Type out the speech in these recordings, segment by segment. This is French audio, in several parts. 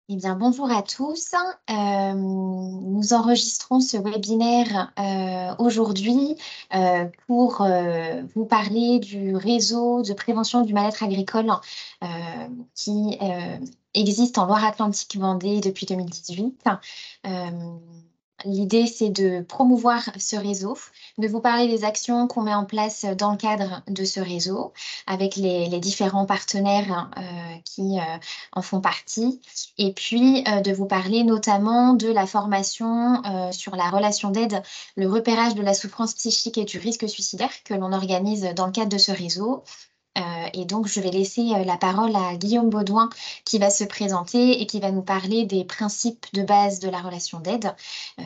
Eh bien, bonjour à tous. Nous enregistrons ce webinaire aujourd'hui pour vous parler du réseau de prévention du mal-être agricole euh, qui existe en Loire-Atlantique Vendée depuis 2018. Euh, L'idée, c'est de promouvoir ce réseau, de vous parler des actions qu'on met en place dans le cadre de ce réseau avec les différents partenaires qui en font partie. Et puis de vous parler notamment de la formation sur la relation d'aide, le repérage de la souffrance psychique et du risque suicidaire que l'on organise dans le cadre de ce réseau. Et donc, je vais laisser la parole à Guillaume Baudouin qui va se présenter et qui va nous parler des principes de base de la relation d'aide, euh,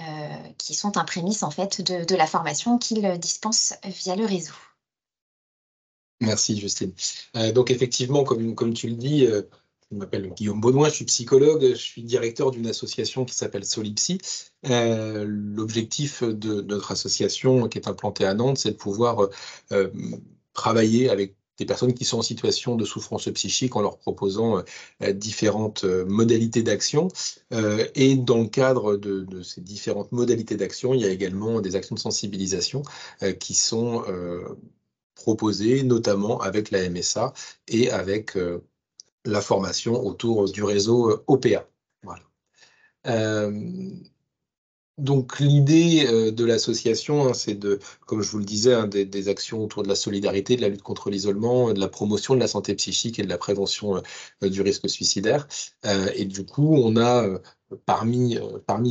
qui sont un prémisse en fait de la formation qu'il dispense via le réseau. Merci Justine. Donc effectivement, comme tu le dis, je m'appelle Guillaume Baudouin, je suis psychologue, je suis directeur d'une association qui s'appelle Solipsy. L'objectif de notre association qui est implantée à Nantes, c'est de pouvoir euh, travailler avec des personnes qui sont en situation de souffrance psychique en leur proposant différentes modalités d'action. Et dans le cadre de ces différentes modalités d'action, il y a également des actions de sensibilisation qui sont proposées, notamment avec la MSA et avec la formation autour du réseau OPA. Voilà. Euh, donc l'idée de l'association, hein, c'est de, comme je vous le disais, hein, des actions autour de la solidarité, de la lutte contre l'isolement, de la promotion de la santé psychique et de la prévention du risque suicidaire. Et du coup, on a parmi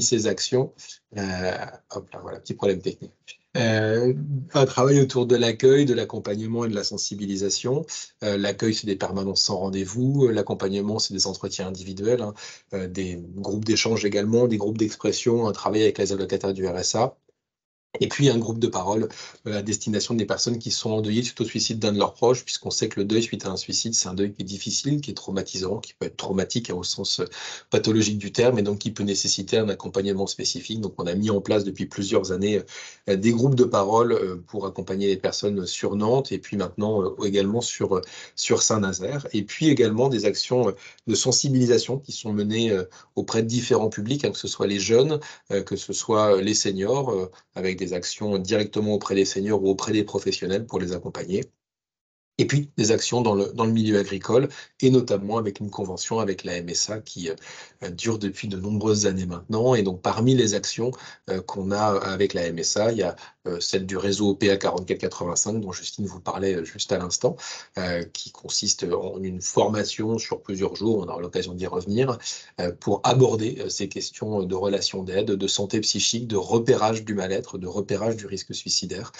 ces actions, hop là, voilà, petit problème technique. Un travail autour de l'accueil, de l'accompagnement et de la sensibilisation. L'accueil, c'est des permanences sans rendez-vous. L'accompagnement, c'est des entretiens individuels, hein, des groupes d'échange également, des groupes d'expression, un travail avec les allocataires du RSA. Et puis un groupe de parole à destination des personnes qui sont endeuillées suite au suicide d'un de leurs proches, puisqu'on sait que le deuil suite à un suicide, c'est un deuil qui est difficile, qui est traumatisant, qui peut être traumatique au sens pathologique du terme, et donc qui peut nécessiter un accompagnement spécifique. Donc on a mis en place depuis plusieurs années des groupes de parole pour accompagner les personnes sur Nantes, et puis maintenant également sur Saint-Nazaire, et puis également des actions de sensibilisation qui sont menées auprès de différents publics, hein, que ce soit les jeunes, que ce soit les seniors, avec des actions directement auprès des seniors ou auprès des professionnels pour les accompagner. Et puis des actions dans le milieu agricole, et notamment avec une convention avec la MSA qui dure depuis de nombreuses années maintenant. Et donc parmi les actions qu'on a avec la MSA, il y a celle du réseau OPA 4485 dont Justine vous parlait juste à l'instant, qui consiste en une formation sur plusieurs jours, on aura l'occasion d'y revenir, pour aborder ces questions de relations d'aide, de santé psychique, de repérage du mal-être, de repérage du risque suicidaire,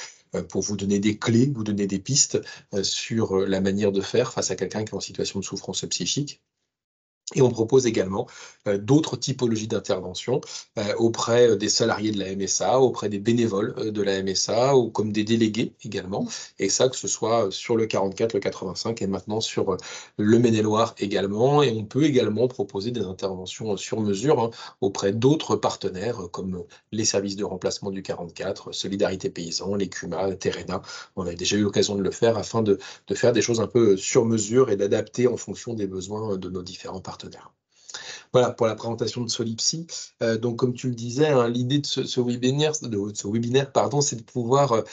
pour vous donner des clés, vous donner des pistes sur la manière de faire face à quelqu'un qui est en situation de souffrance psychique. Et on propose également d'autres typologies d'intervention auprès des salariés de la MSA, auprès des bénévoles de la MSA, ou comme des délégués également. Et ça, que ce soit sur le 44, le 85 et maintenant sur le Maine-et-Loire également. Et on peut également proposer des interventions sur mesure, hein, auprès d'autres partenaires comme les services de remplacement du 44, Solidarité Paysan, les CUMA, Terrena. On a déjà eu l'occasion de le faire afin de faire des choses un peu sur mesure et d'adapter en fonction des besoins de nos différents partenaires. Voilà pour la présentation de Solipsy. Donc, comme tu le disais, hein, l'idée de ce webinaire, pardon, c'est de pouvoir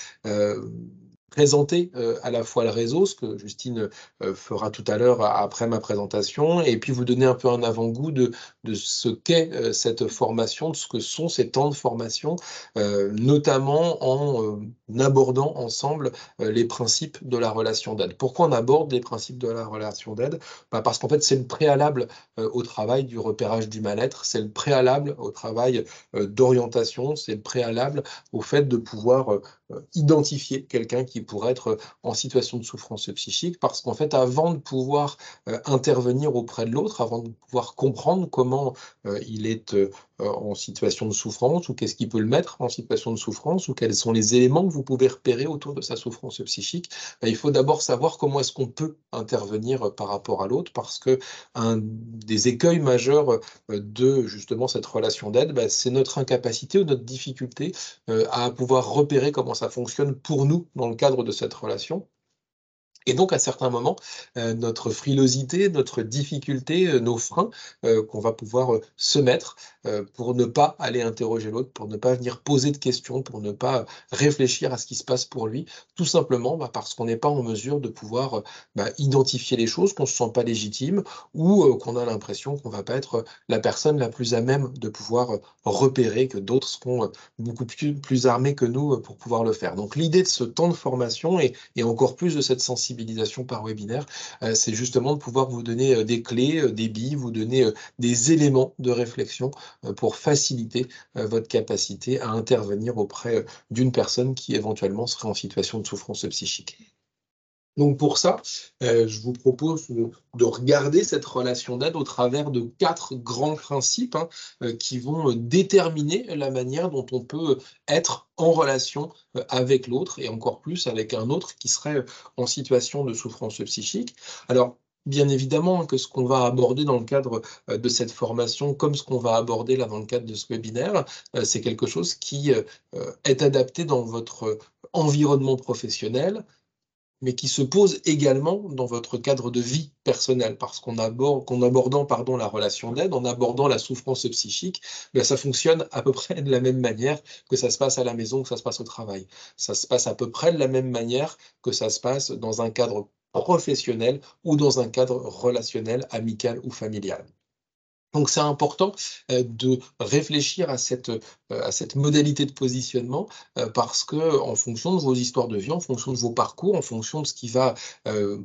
présenter à la fois le réseau, ce que Justine fera tout à l'heure après ma présentation, et puis vous donner un peu un avant-goût de ce qu'est cette formation, de ce que sont ces temps de formation, notamment en abordant ensemble les principes de la relation d'aide. Pourquoi on aborde les principes de la relation d'aide? Parce qu'en fait, c'est le préalable au travail du repérage du mal-être, c'est le préalable au travail d'orientation, c'est le préalable au fait de pouvoir identifier quelqu'un qui pourrait être en situation de souffrance psychique, parce qu'en fait, avant de pouvoir intervenir auprès de l'autre, avant de pouvoir comprendre comment il est en situation de souffrance, ou qu'est-ce qui peut le mettre en situation de souffrance, ou quels sont les éléments que vous pouvez repérer autour de sa souffrance psychique, il faut d'abord savoir comment est-ce qu'on peut intervenir par rapport à l'autre, parce que un des écueils majeurs de justement cette relation d'aide, c'est notre incapacité ou notre difficulté à pouvoir repérer comment ça fonctionne pour nous dans le cadre de cette relation. Et donc, à certains moments, notre frilosité, notre difficulté, nos freins qu'on va pouvoir se mettre pour ne pas aller interroger l'autre, pour ne pas venir poser de questions, pour ne pas réfléchir à ce qui se passe pour lui, tout simplement parce qu'on n'est pas en mesure de pouvoir identifier les choses, qu'on ne se sent pas légitime ou qu'on a l'impression qu'on ne va pas être la personne la plus à même de pouvoir repérer que d'autres seront beaucoup plus armés que nous pour pouvoir le faire. Donc l'idée de ce temps de formation et encore plus de cette sensibilisation par webinaire, c'est justement de pouvoir vous donner des clés, des billes, vous donner des éléments de réflexion pour faciliter votre capacité à intervenir auprès d'une personne qui éventuellement serait en situation de souffrance psychique. Donc pour ça, je vous propose de regarder cette relation d'aide au travers de 4 grands principes qui vont déterminer la manière dont on peut être en relation avec l'autre et encore plus avec un autre qui serait en situation de souffrance psychique. Alors, bien évidemment que ce qu'on va aborder dans le cadre de cette formation, comme ce qu'on va aborder là dans le cadre de ce webinaire, c'est quelque chose qui est adapté dans votre environnement professionnel, mais qui se pose également dans votre cadre de vie personnelle, parce qu'en abordant la relation d'aide, en abordant la souffrance psychique, ça fonctionne à peu près de la même manière que ça se passe à la maison, que ça se passe au travail. Ça se passe à peu près de la même manière que ça se passe dans un cadre professionnel ou dans un cadre relationnel, amical ou familial. Donc c'est important de réfléchir à cette modalité de positionnement parce que en fonction de vos histoires de vie, en fonction de vos parcours, en fonction de ce qui va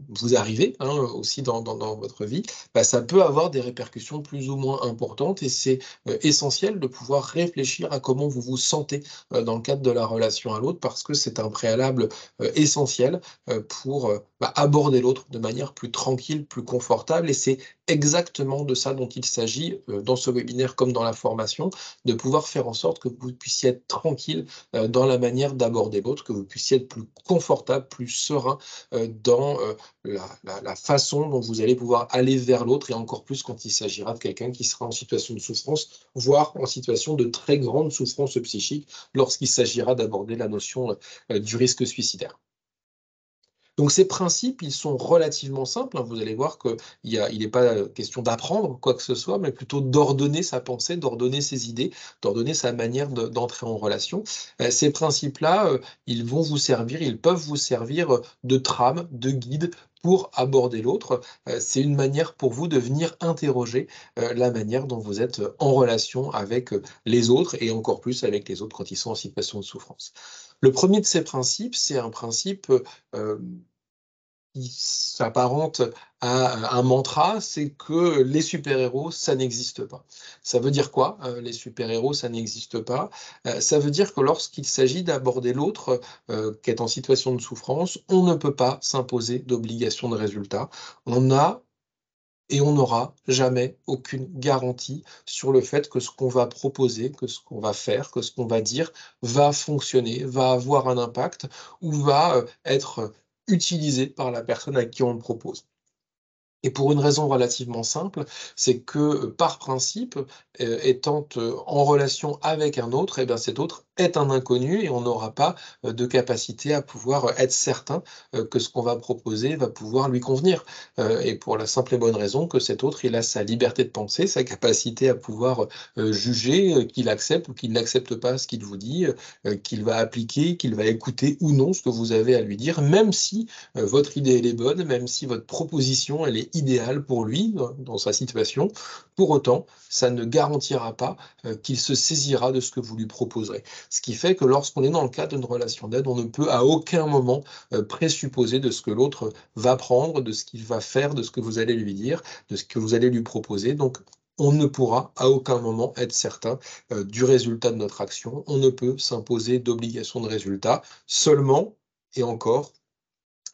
vous arriver aussi dans votre vie, ça peut avoir des répercussions plus ou moins importantes et c'est essentiel de pouvoir réfléchir à comment vous vous sentez dans le cadre de la relation à l'autre parce que c'est un préalable essentiel pour aborder l'autre de manière plus tranquille, plus confortable et c'est exactement de ça dont il s'agit dans ce webinaire comme dans la formation, de pouvoir faire en sorte que vous puissiez être tranquille dans la manière d'aborder l'autre, que vous puissiez être plus confortable, plus serein dans la façon dont vous allez pouvoir aller vers l'autre et encore plus quand il s'agira de quelqu'un qui sera en situation de souffrance, voire en situation de très grande souffrance psychique lorsqu'il s'agira d'aborder la notion du risque suicidaire. Donc ces principes, ils sont relativement simples, vous allez voir qu'il n'est pas question d'apprendre quoi que ce soit, mais plutôt d'ordonner sa pensée, d'ordonner ses idées, d'ordonner sa manière d'entrer en relation. Ces principes-là, ils vont vous servir, ils peuvent vous servir de trame, de guide pour aborder l'autre. C'est une manière pour vous de venir interroger la manière dont vous êtes en relation avec les autres et encore plus avec les autres quand ils sont en situation de souffrance. Le premier de ces principes, c'est un principe qui s'apparente à un mantra, c'est que les super-héros, ça n'existe pas. Ça veut dire quoi, les super-héros, ça n'existe pas? Ça veut dire que lorsqu'il s'agit d'aborder l'autre qui est en situation de souffrance, on ne peut pas s'imposer d'obligation de résultat. On n'a et on n'aura jamais aucune garantie sur le fait que ce qu'on va proposer, que ce qu'on va faire, que ce qu'on va dire va fonctionner, va avoir un impact ou va être utilisé par la personne à qui on le propose. Et pour une raison relativement simple, c'est que par principe, étant en relation avec un autre, et bien cet autre est un inconnu et on n'aura pas de capacité à pouvoir être certain que ce qu'on va proposer va pouvoir lui convenir. Et pour la simple et bonne raison que cet autre, il a sa liberté de penser, sa capacité à pouvoir juger qu'il accepte ou qu'il n'accepte pas ce qu'il vous dit, qu'il va appliquer, qu'il va écouter ou non ce que vous avez à lui dire, même si votre idée elle est bonne, même si votre proposition elle est idéale pour lui dans sa situation. Pour autant, ça ne garantira pas qu'il se saisira de ce que vous lui proposerez. Ce qui fait que lorsqu'on est dans le cadre d'une relation d'aide, on ne peut à aucun moment présupposer de ce que l'autre va prendre, de ce qu'il va faire, de ce que vous allez lui dire, de ce que vous allez lui proposer. Donc, on ne pourra à aucun moment être certain du résultat de notre action. On ne peut s'imposer d'obligation de résultat seulement, et encore,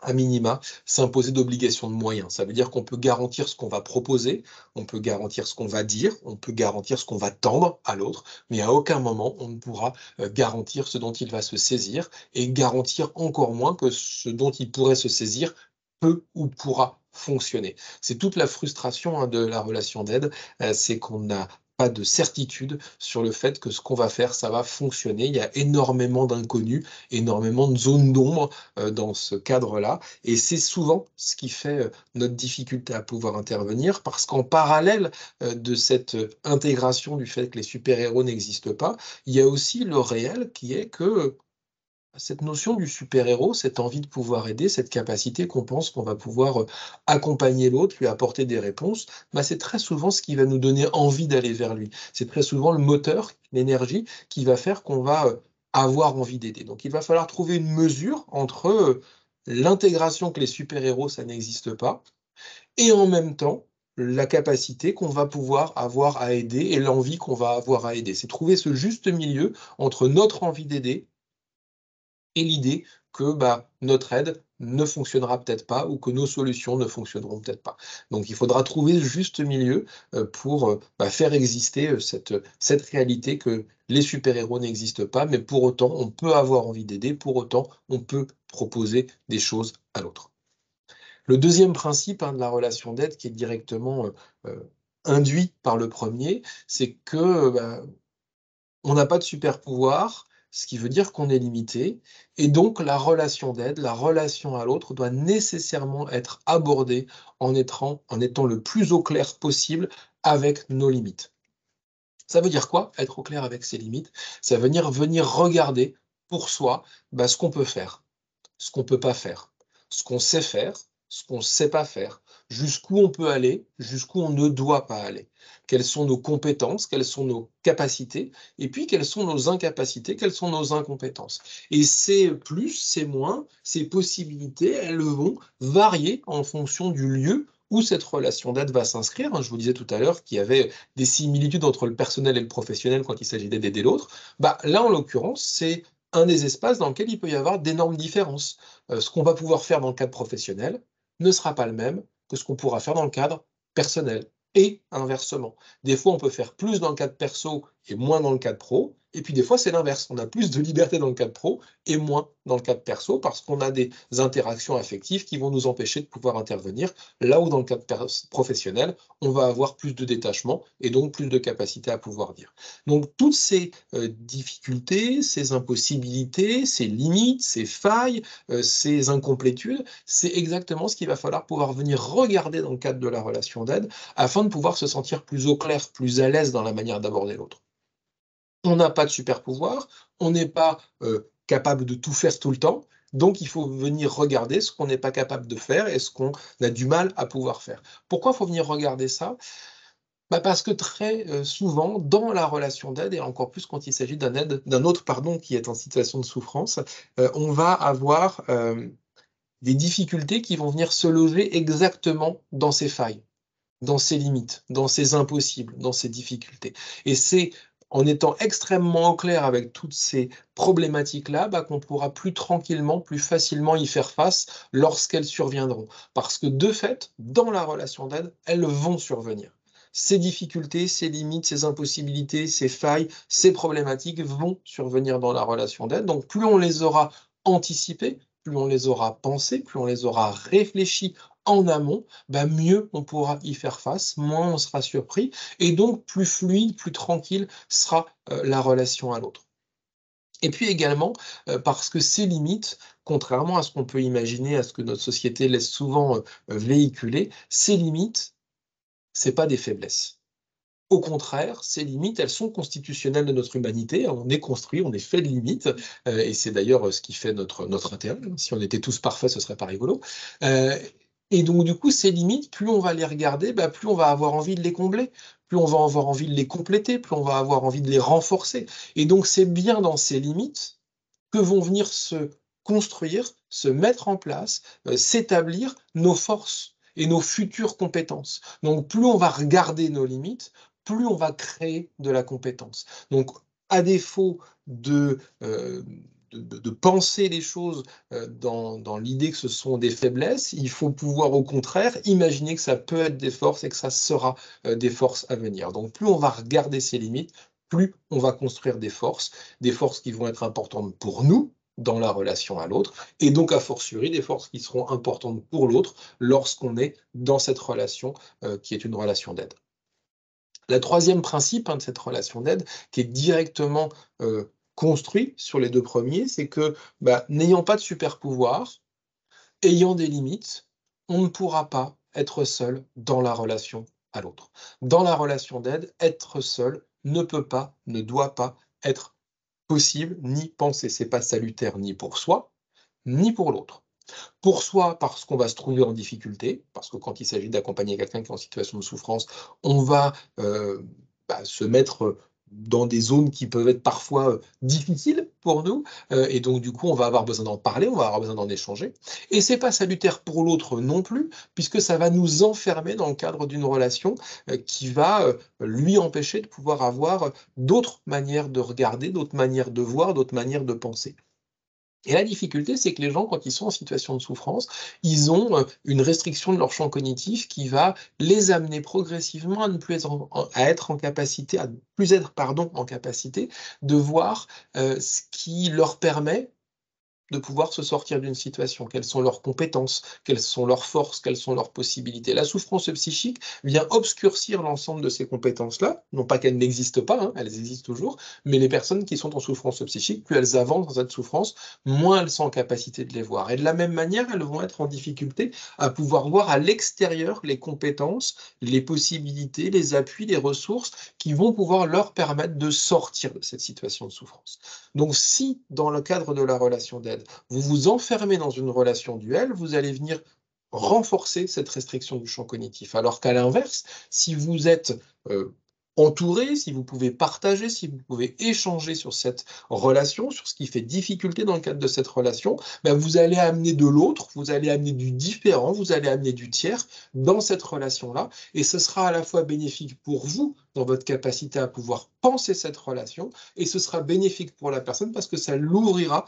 à minima, s'imposer d'obligations de moyens. Ça veut dire qu'on peut garantir ce qu'on va proposer, on peut garantir ce qu'on va dire, on peut garantir ce qu'on va tendre à l'autre, mais à aucun moment on ne pourra garantir ce dont il va se saisir et garantir encore moins que ce dont il pourrait se saisir peut ou pourra fonctionner. C'est toute la frustration de la relation d'aide, c'est qu'on n'a pas de certitude sur le fait que ce qu'on va faire, ça va fonctionner. Il y a énormément d'inconnus, énormément de zones d'ombre dans ce cadre-là. Et c'est souvent ce qui fait notre difficulté à pouvoir intervenir, parce qu'en parallèle de cette intégration du fait que les super-héros n'existent pas, il y a aussi le réel qui est que cette notion du super-héros, cette envie de pouvoir aider, cette capacité qu'on pense qu'on va pouvoir accompagner l'autre, lui apporter des réponses, bah c'est très souvent ce qui va nous donner envie d'aller vers lui. C'est très souvent le moteur, l'énergie, qui va faire qu'on va avoir envie d'aider. Donc il va falloir trouver une mesure entre l'intégration que les super-héros, ça n'existe pas, et en même temps, la capacité qu'on va pouvoir avoir à aider et l'envie qu'on va avoir à aider. C'est trouver ce juste milieu entre notre envie d'aider et l'idée que bah, notre aide ne fonctionnera peut-être pas ou que nos solutions ne fonctionneront peut-être pas. Donc il faudra trouver le juste milieu pour bah, faire exister cette réalité que les super-héros n'existent pas, mais pour autant on peut avoir envie d'aider, pour autant on peut proposer des choses à l'autre. Le deuxième principe de la relation d'aide qui est directement induit par le premier, c'est que bah, on n'a pas de super pouvoir, ce qui veut dire qu'on est limité, et donc la relation d'aide, la relation à l'autre doit nécessairement être abordée en étant le plus au clair possible avec nos limites. Ça veut dire quoi, être au clair avec ses limites? Ça veut dire venir regarder pour soi bah, ce qu'on peut faire, ce qu'on ne peut pas faire, ce qu'on sait faire, ce qu'on ne sait pas faire, jusqu'où on peut aller, jusqu'où on ne doit pas aller. Quelles sont nos compétences, quelles sont nos capacités, et puis quelles sont nos incapacités, quelles sont nos incompétences. Et ces plus, ces moins, ces possibilités, elles vont varier en fonction du lieu où cette relation d'aide va s'inscrire. Je vous disais tout à l'heure qu'il y avait des similitudes entre le personnel et le professionnel quand il s'agit d'aider l'autre. Bah, là, en l'occurrence, c'est un des espaces dans lequel il peut y avoir d'énormes différences. Ce qu'on va pouvoir faire dans le cadre professionnel ne sera pas le même que ce qu'on pourra faire dans le cadre personnel. Et inversement. Des fois, on peut faire plus dans le cadre perso et moins dans le cadre pro. Et puis des fois, c'est l'inverse. On a plus de liberté dans le cadre pro et moins dans le cadre perso parce qu'on a des interactions affectives qui vont nous empêcher de pouvoir intervenir. Là où dans le cadre professionnel, on va avoir plus de détachement et donc plus de capacité à pouvoir dire. Donc toutes ces difficultés, ces impossibilités, ces limites, ces failles, ces incomplétudes, c'est exactement ce qu'il va falloir pouvoir venir regarder dans le cadre de la relation d'aide afin de pouvoir se sentir plus au clair, plus à l'aise dans la manière d'aborder l'autre. On n'a pas de super pouvoir, on n'est pas capable de tout faire tout le temps, donc il faut venir regarder ce qu'on n'est pas capable de faire et ce qu'on a du mal à pouvoir faire. Pourquoi il faut venir regarder ça? Bah parce que très souvent, dans la relation d'aide, et encore plus quand il s'agit d'un autre pardon, qui est en situation de souffrance, on va avoir des difficultés qui vont venir se loger exactement dans ces failles, dans ses limites, dans ses impossibles, dans ses difficultés. Et c'est en étant extrêmement au clair avec toutes ces problématiques-là bah, qu'on pourra plus tranquillement, plus facilement y faire face lorsqu'elles surviendront. Parce que de fait, dans la relation d'aide, elles vont survenir. Ces difficultés, ces limites, ces impossibilités, ces failles, ces problématiques vont survenir dans la relation d'aide. Donc plus on les aura anticipées, plus on les aura pensées, plus on les aura réfléchies en amont, bah mieux on pourra y faire face, moins on sera surpris, et donc plus fluide, plus tranquille sera la relation à l'autre. Et puis également, parce que ces limites, contrairement à ce qu'on peut imaginer, à ce que notre société laisse souvent véhiculer, ces limites, c'est pas des faiblesses. Au contraire, ces limites, elles sont constitutionnelles de notre humanité. On est construit, on est fait de limites, et c'est d'ailleurs ce qui fait notre intérêt. Si on était tous parfaits, ce serait pas rigolo. Et donc, du coup, ces limites, plus on va les regarder, bah, plus on va avoir envie de les combler, plus on va avoir envie de les compléter, plus on va avoir envie de les renforcer. Et donc, c'est bien dans ces limites que vont venir se construire, se mettre en place, s'établir nos forces et nos futures compétences. Donc, plus on va regarder nos limites, plus on va créer de la compétence. Donc, à défaut de penser les choses dans l'idée que ce sont des faiblesses, il faut pouvoir au contraire imaginer que ça peut être des forces et que ça sera des forces à venir. Donc plus on va regarder ces limites, plus on va construire des forces qui vont être importantes pour nous dans la relation à l'autre, et donc a fortiori des forces qui seront importantes pour l'autre lorsqu'on est dans cette relation qui est une relation d'aide. Le troisième principe de cette relation d'aide, qui est directement construit sur les deux premiers, c'est que n'ayant pas de super pouvoir, ayant des limites, on ne pourra pas être seul dans la relation à l'autre. Dans la relation d'aide, être seul ne peut pas, ne doit pas être possible ni pensé. C'est pas salutaire ni pour soi, ni pour l'autre. Pour soi, parce qu'on va se trouver en difficulté, parce que quand il s'agit d'accompagner quelqu'un qui est en situation de souffrance, on va se mettre dans des zones qui peuvent être parfois difficiles pour nous, et donc du coup on va avoir besoin d'en parler, on va avoir besoin d'en échanger. Et c'est pas salutaire pour l'autre non plus, puisque ça va nous enfermer dans le cadre d'une relation qui va lui empêcher de pouvoir avoir d'autres manières de regarder, d'autres manières de voir, d'autres manières de penser. Et la difficulté, c'est que les gens, quand ils sont en situation de souffrance, ils ont une restriction de leur champ cognitif qui va les amener progressivement à ne plus être à être en capacité, à ne plus être, pardon, en capacité de voir ce qui leur permet de pouvoir se sortir d'une situation, quelles sont leurs compétences, quelles sont leurs forces, quelles sont leurs possibilités. La souffrance psychique vient obscurcir l'ensemble de ces compétences-là, non pas qu'elles n'existent pas, elles existent toujours, mais les personnes qui sont en souffrance psychique, plus elles avancent dans cette souffrance, moins elles sont en capacité de les voir. Et de la même manière, elles vont être en difficulté à pouvoir voir à l'extérieur les compétences, les possibilités, les appuis, les ressources qui vont pouvoir leur permettre de sortir de cette situation de souffrance. Donc si, dans le cadre de la relation d'aide, vous vous enfermez dans une relation duel, vous allez venir renforcer cette restriction du champ cognitif. Alors qu'à l'inverse, si vous êtes entouré, si vous pouvez partager, si vous pouvez échanger sur cette relation, sur ce qui fait difficulté dans le cadre de cette relation, vous allez amener de l'autre, vous allez amener du différent, vous allez amener du tiers dans cette relation-là, et ce sera à la fois bénéfique pour vous dans votre capacité à pouvoir penser cette relation, et ce sera bénéfique pour la personne parce que ça lui ouvrira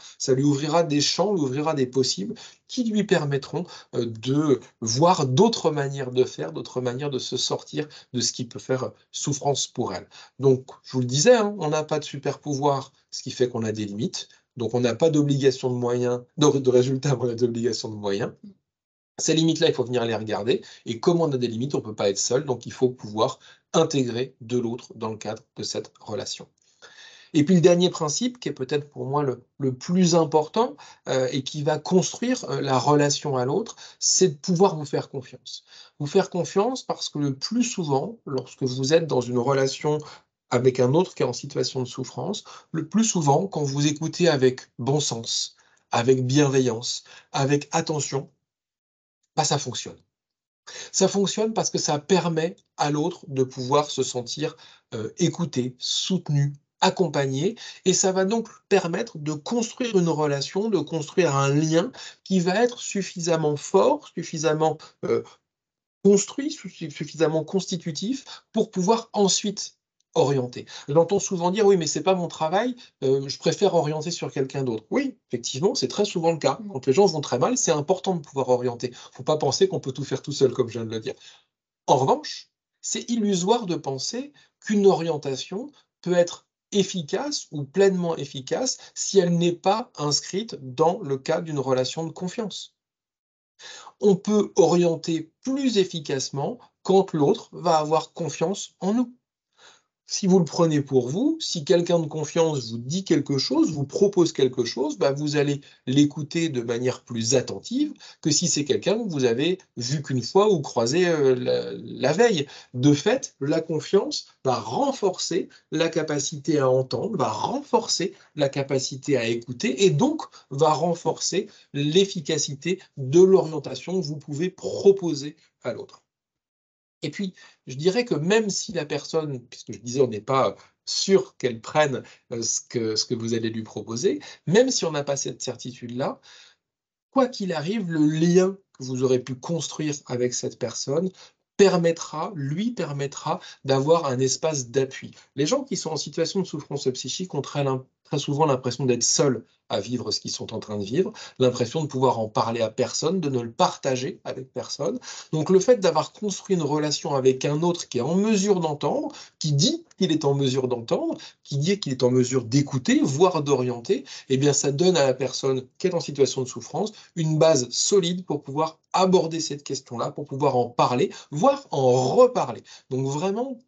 des champs, lui ouvrira des possibles qui lui permettront de voir d'autres manières de faire, d'autres manières de se sortir de ce qui peut faire souffrance pour elle. Donc, je vous le disais, on n'a pas de super pouvoir, ce qui fait qu'on a des limites. Donc, on n'a pas d'obligation de moyens, de résultats, on a d'obligation de moyens. Ces limites-là, il faut venir les regarder. Et comme on a des limites, on ne peut pas être seul. Donc, il faut pouvoir intégrer de l'autre dans le cadre de cette relation. Et puis le dernier principe, qui est peut-être pour moi le plus important et qui va construire la relation à l'autre, c'est de pouvoir vous faire confiance. Vous faire confiance parce que le plus souvent, lorsque vous êtes dans une relation avec un autre qui est en situation de souffrance, le plus souvent, quand vous écoutez avec bon sens, avec bienveillance, avec attention, ça fonctionne. Ça fonctionne parce que ça permet à l'autre de pouvoir se sentir écouté, soutenu, accompagné, et ça va donc permettre de construire une relation, de construire un lien qui va être suffisamment fort, suffisamment construit, suffisamment constitutif pour pouvoir ensuite orienter. J'entends souvent dire: «Oui, mais c'est pas mon travail, je préfère orienter sur quelqu'un d'autre». Oui, effectivement, c'est très souvent le cas. Quand les gens vont très mal, c'est important de pouvoir orienter. Faut pas penser qu'on peut tout faire tout seul, comme je viens de le dire. En revanche, c'est illusoire de penser qu'une orientation peut être efficace ou pleinement efficace si elle n'est pas inscrite dans le cadre d'une relation de confiance. On peut orienter plus efficacement quand l'autre va avoir confiance en nous. Si vous le prenez pour vous, si quelqu'un de confiance vous dit quelque chose, vous propose quelque chose, vous allez l'écouter de manière plus attentive que si c'est quelqu'un que vous avez vu qu'une fois ou croisé la veille. De fait, la confiance va renforcer la capacité à entendre, va renforcer la capacité à écouter et donc va renforcer l'efficacité de l'orientation que vous pouvez proposer à l'autre. Et puis, je dirais que même si la personne, puisque je disais on n'est pas sûr qu'elle prenne ce que vous allez lui proposer, même si on n'a pas cette certitude-là, quoi qu'il arrive, le lien que vous aurez pu construire avec cette personne lui permettra d'avoir un espace d'appui. Les gens qui sont en situation de souffrance psychique ont très très souvent l'impression d'être seuls à vivre ce qu'ils sont en train de vivre, l'impression de pouvoir en parler à personne, de ne le partager avec personne. Donc le fait d'avoir construit une relation avec un autre qui est en mesure d'entendre, qui dit qu'il est en mesure d'entendre, qui dit qu'il est en mesure d'écouter, voire d'orienter, eh bien ça donne à la personne qui est en situation de souffrance une base solide pour pouvoir aborder cette question-là, pour pouvoir en parler, voire en reparler. Donc vraiment,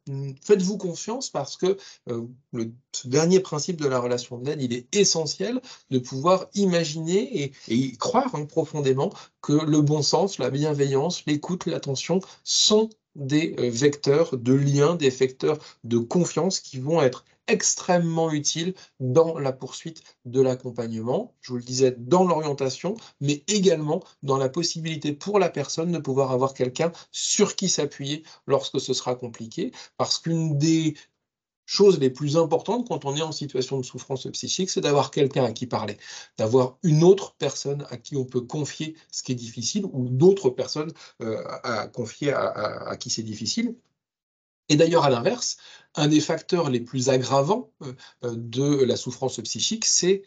faites-vous confiance parce que ce dernier principe de la relation d'aide, il est essentiel de pouvoir imaginer et croire profondément que le bon sens, la bienveillance, l'écoute, l'attention sont des vecteurs de lien, des vecteurs de confiance qui vont être extrêmement utiles dans la poursuite de l'accompagnement, je vous le disais, dans l'orientation, mais également dans la possibilité pour la personne de pouvoir avoir quelqu'un sur qui s'appuyer lorsque ce sera compliqué, parce qu'une des choses les plus importantes quand on est en situation de souffrance psychique, c'est d'avoir quelqu'un à qui parler, d'avoir une autre personne à qui on peut confier ce qui est difficile ou d'autres personnes à confier à qui c'est difficile. Et d'ailleurs, à l'inverse, un des facteurs les plus aggravants de la souffrance psychique, c'est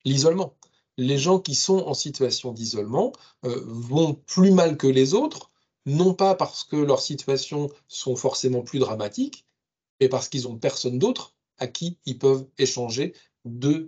l'isolement. Les gens qui sont en situation d'isolement vont plus mal que les autres, non pas parce que leurs situations sont forcément plus dramatiques, mais parce qu'ils n'ont personne d'autre à qui ils peuvent échanger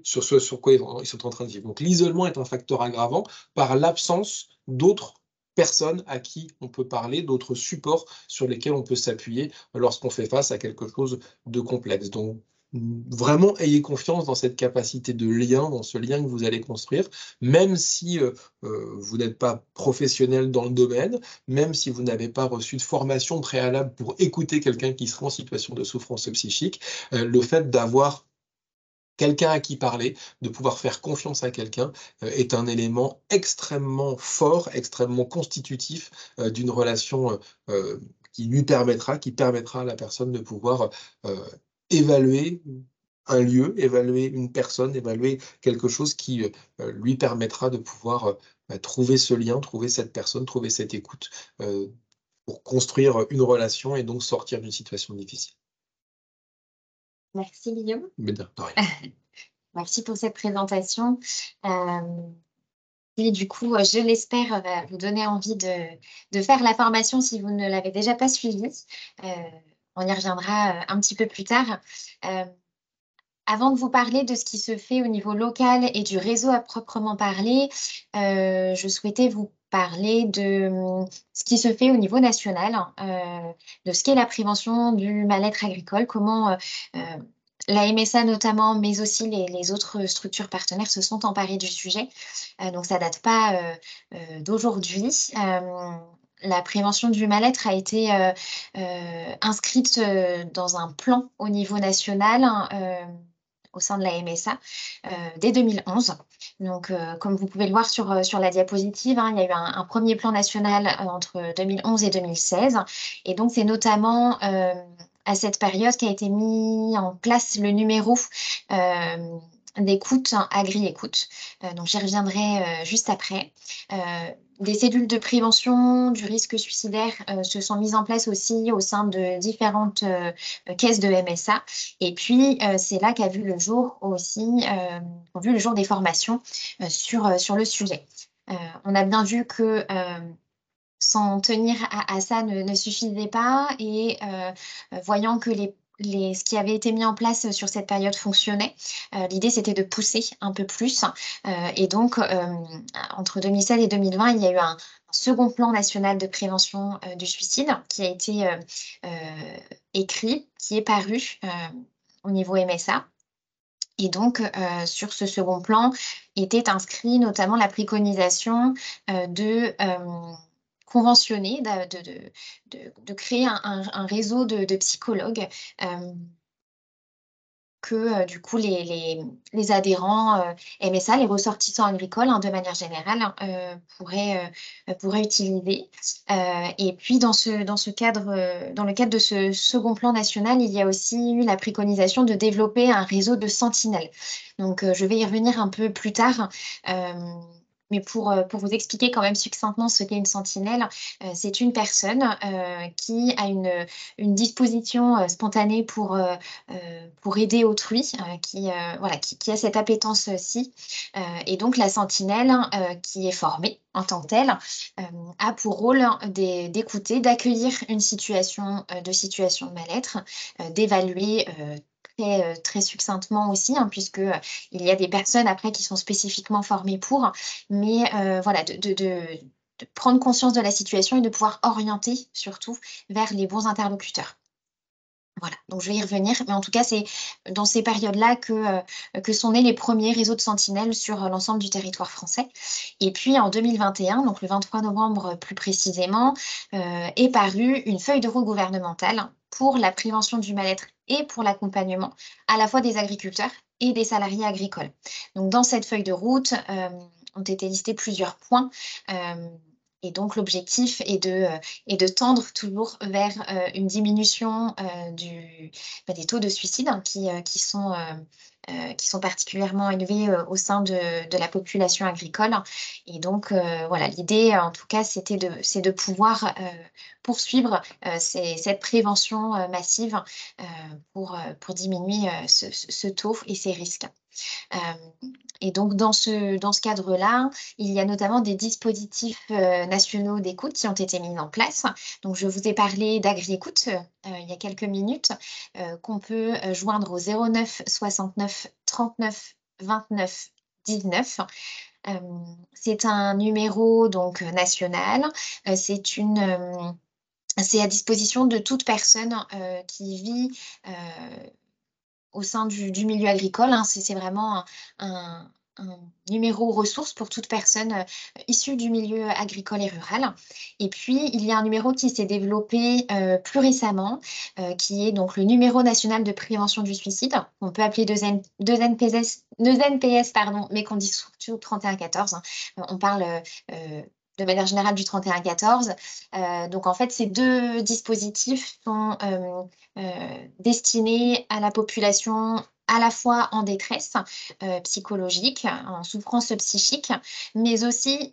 sur ce sur quoi ils sont en train de vivre. Donc l'isolement est un facteur aggravant par l'absence d'autres personnes à qui on peut parler, d'autres supports sur lesquels on peut s'appuyer lorsqu'on fait face à quelque chose de complexe. Donc vraiment, ayez confiance dans cette capacité de lien, dans ce lien que vous allez construire, même si vous n'êtes pas professionnel dans le domaine, même si vous n'avez pas reçu de formation préalable pour écouter quelqu'un qui sera en situation de souffrance psychique, le fait d'avoir quelqu'un à qui parler, de pouvoir faire confiance à quelqu'un, est un élément extrêmement fort, extrêmement constitutif d'une relation qui permettra à la personne de pouvoir évaluer un lieu, évaluer une personne, évaluer quelque chose qui lui permettra de pouvoir trouver ce lien, trouver cette personne, trouver cette écoute pour construire une relation et donc sortir d'une situation difficile. Merci Guillaume. Mais de rien. Merci pour cette présentation. Et du coup, je l'espère, va vous donner envie de faire la formation si vous ne l'avez déjà pas suivie. On y reviendra un petit peu plus tard. Avant de vous parler de ce qui se fait au niveau local et du réseau à proprement parler, je souhaitais vous parler de ce qui se fait au niveau national, de ce qu'est la prévention du mal-être agricole, comment la MSA notamment, mais aussi les autres structures partenaires se sont emparées du sujet. Donc ça date pas d'aujourd'hui. La prévention du mal-être a été inscrite dans un plan au niveau national au sein de la MSA dès 2011. Donc, comme vous pouvez le voir sur la diapositive, il y a eu un premier plan national entre 2011 et 2016. Et donc, c'est notamment à cette période qu'a été mis en place le numéro d'écoute, Agri-Écoute. Donc, j'y reviendrai juste après. Des cellules de prévention du risque suicidaire se sont mises en place aussi au sein de différentes caisses de MSA. Et puis, c'est là qu'a vu le jour aussi, ont vu le jour des formations sur le sujet. On a bien vu que s'en tenir à ça ne suffisait pas et voyant que ce qui avait été mis en place sur cette période fonctionnait. L'idée, c'était de pousser un peu plus. Et donc, entre 2016 et 2020, il y a eu un second plan national de prévention du suicide qui a été écrit, qui est paru au niveau MSA. Et donc, sur ce second plan, était inscrit notamment notamment de conventionner, de créer un réseau de psychologues que du coup les adhérents MSA, les ressortissants agricoles de manière générale pourraient utiliser. Et puis dans le cadre de ce second plan national, il y a aussi eu la préconisation de développer un réseau de sentinelles. Donc je vais y revenir un peu plus tard. Mais pour vous expliquer quand même succinctement ce qu'est une sentinelle, c'est une personne qui a une disposition spontanée pour aider autrui, voilà, qui a cette appétence-ci. Et donc la sentinelle, qui est formée en tant que telle, a pour rôle d'écouter, d'accueillir une situation de mal-être, d'évaluer très succinctement aussi, hein, puisque il y a des personnes après qui sont spécifiquement formées pour, mais voilà, de prendre conscience de la situation et de pouvoir orienter surtout vers les bons interlocuteurs. Voilà, donc je vais y revenir, mais en tout cas, c'est dans ces périodes-là que sont nés les premiers réseaux de sentinelles sur l'ensemble du territoire français. Et puis en 2021, donc le 23 novembre plus précisément, est parue une feuille de route gouvernementale pour la prévention du mal-être et pour l'accompagnement à la fois des agriculteurs et des salariés agricoles. Donc dans cette feuille de route ont été listés plusieurs points. Et donc l'objectif est de tendre toujours vers une diminution des taux de suicide, hein, qui sont particulièrement élevés au sein de la population agricole. Et donc voilà, l'idée en tout cas c'est de pouvoir poursuivre cette prévention massive pour diminuer ce taux et ces risques. Et donc dans ce cadre-là, il y a notamment des dispositifs nationaux d'écoute qui ont été mis en place. Donc je vous ai parlé d'AgriÉcoute il y a quelques minutes, qu'on peut joindre au 09 69 39 29 19. C'est un numéro donc national. C'est à disposition de toute personne qui vit au sein du milieu agricole, hein. C'est vraiment un numéro ressource pour toute personne issue du milieu agricole et rural. Et puis, il y a un numéro qui s'est développé plus récemment, qui est donc le numéro national de prévention du suicide. On peut appeler 2 NPS, pardon, mais qu'on dit surtout 3114, hein. On parle de manière générale du 3114. Donc, en fait, ces deux dispositifs sont destinés à la population à la fois en détresse psychologique, en souffrance psychique, mais aussi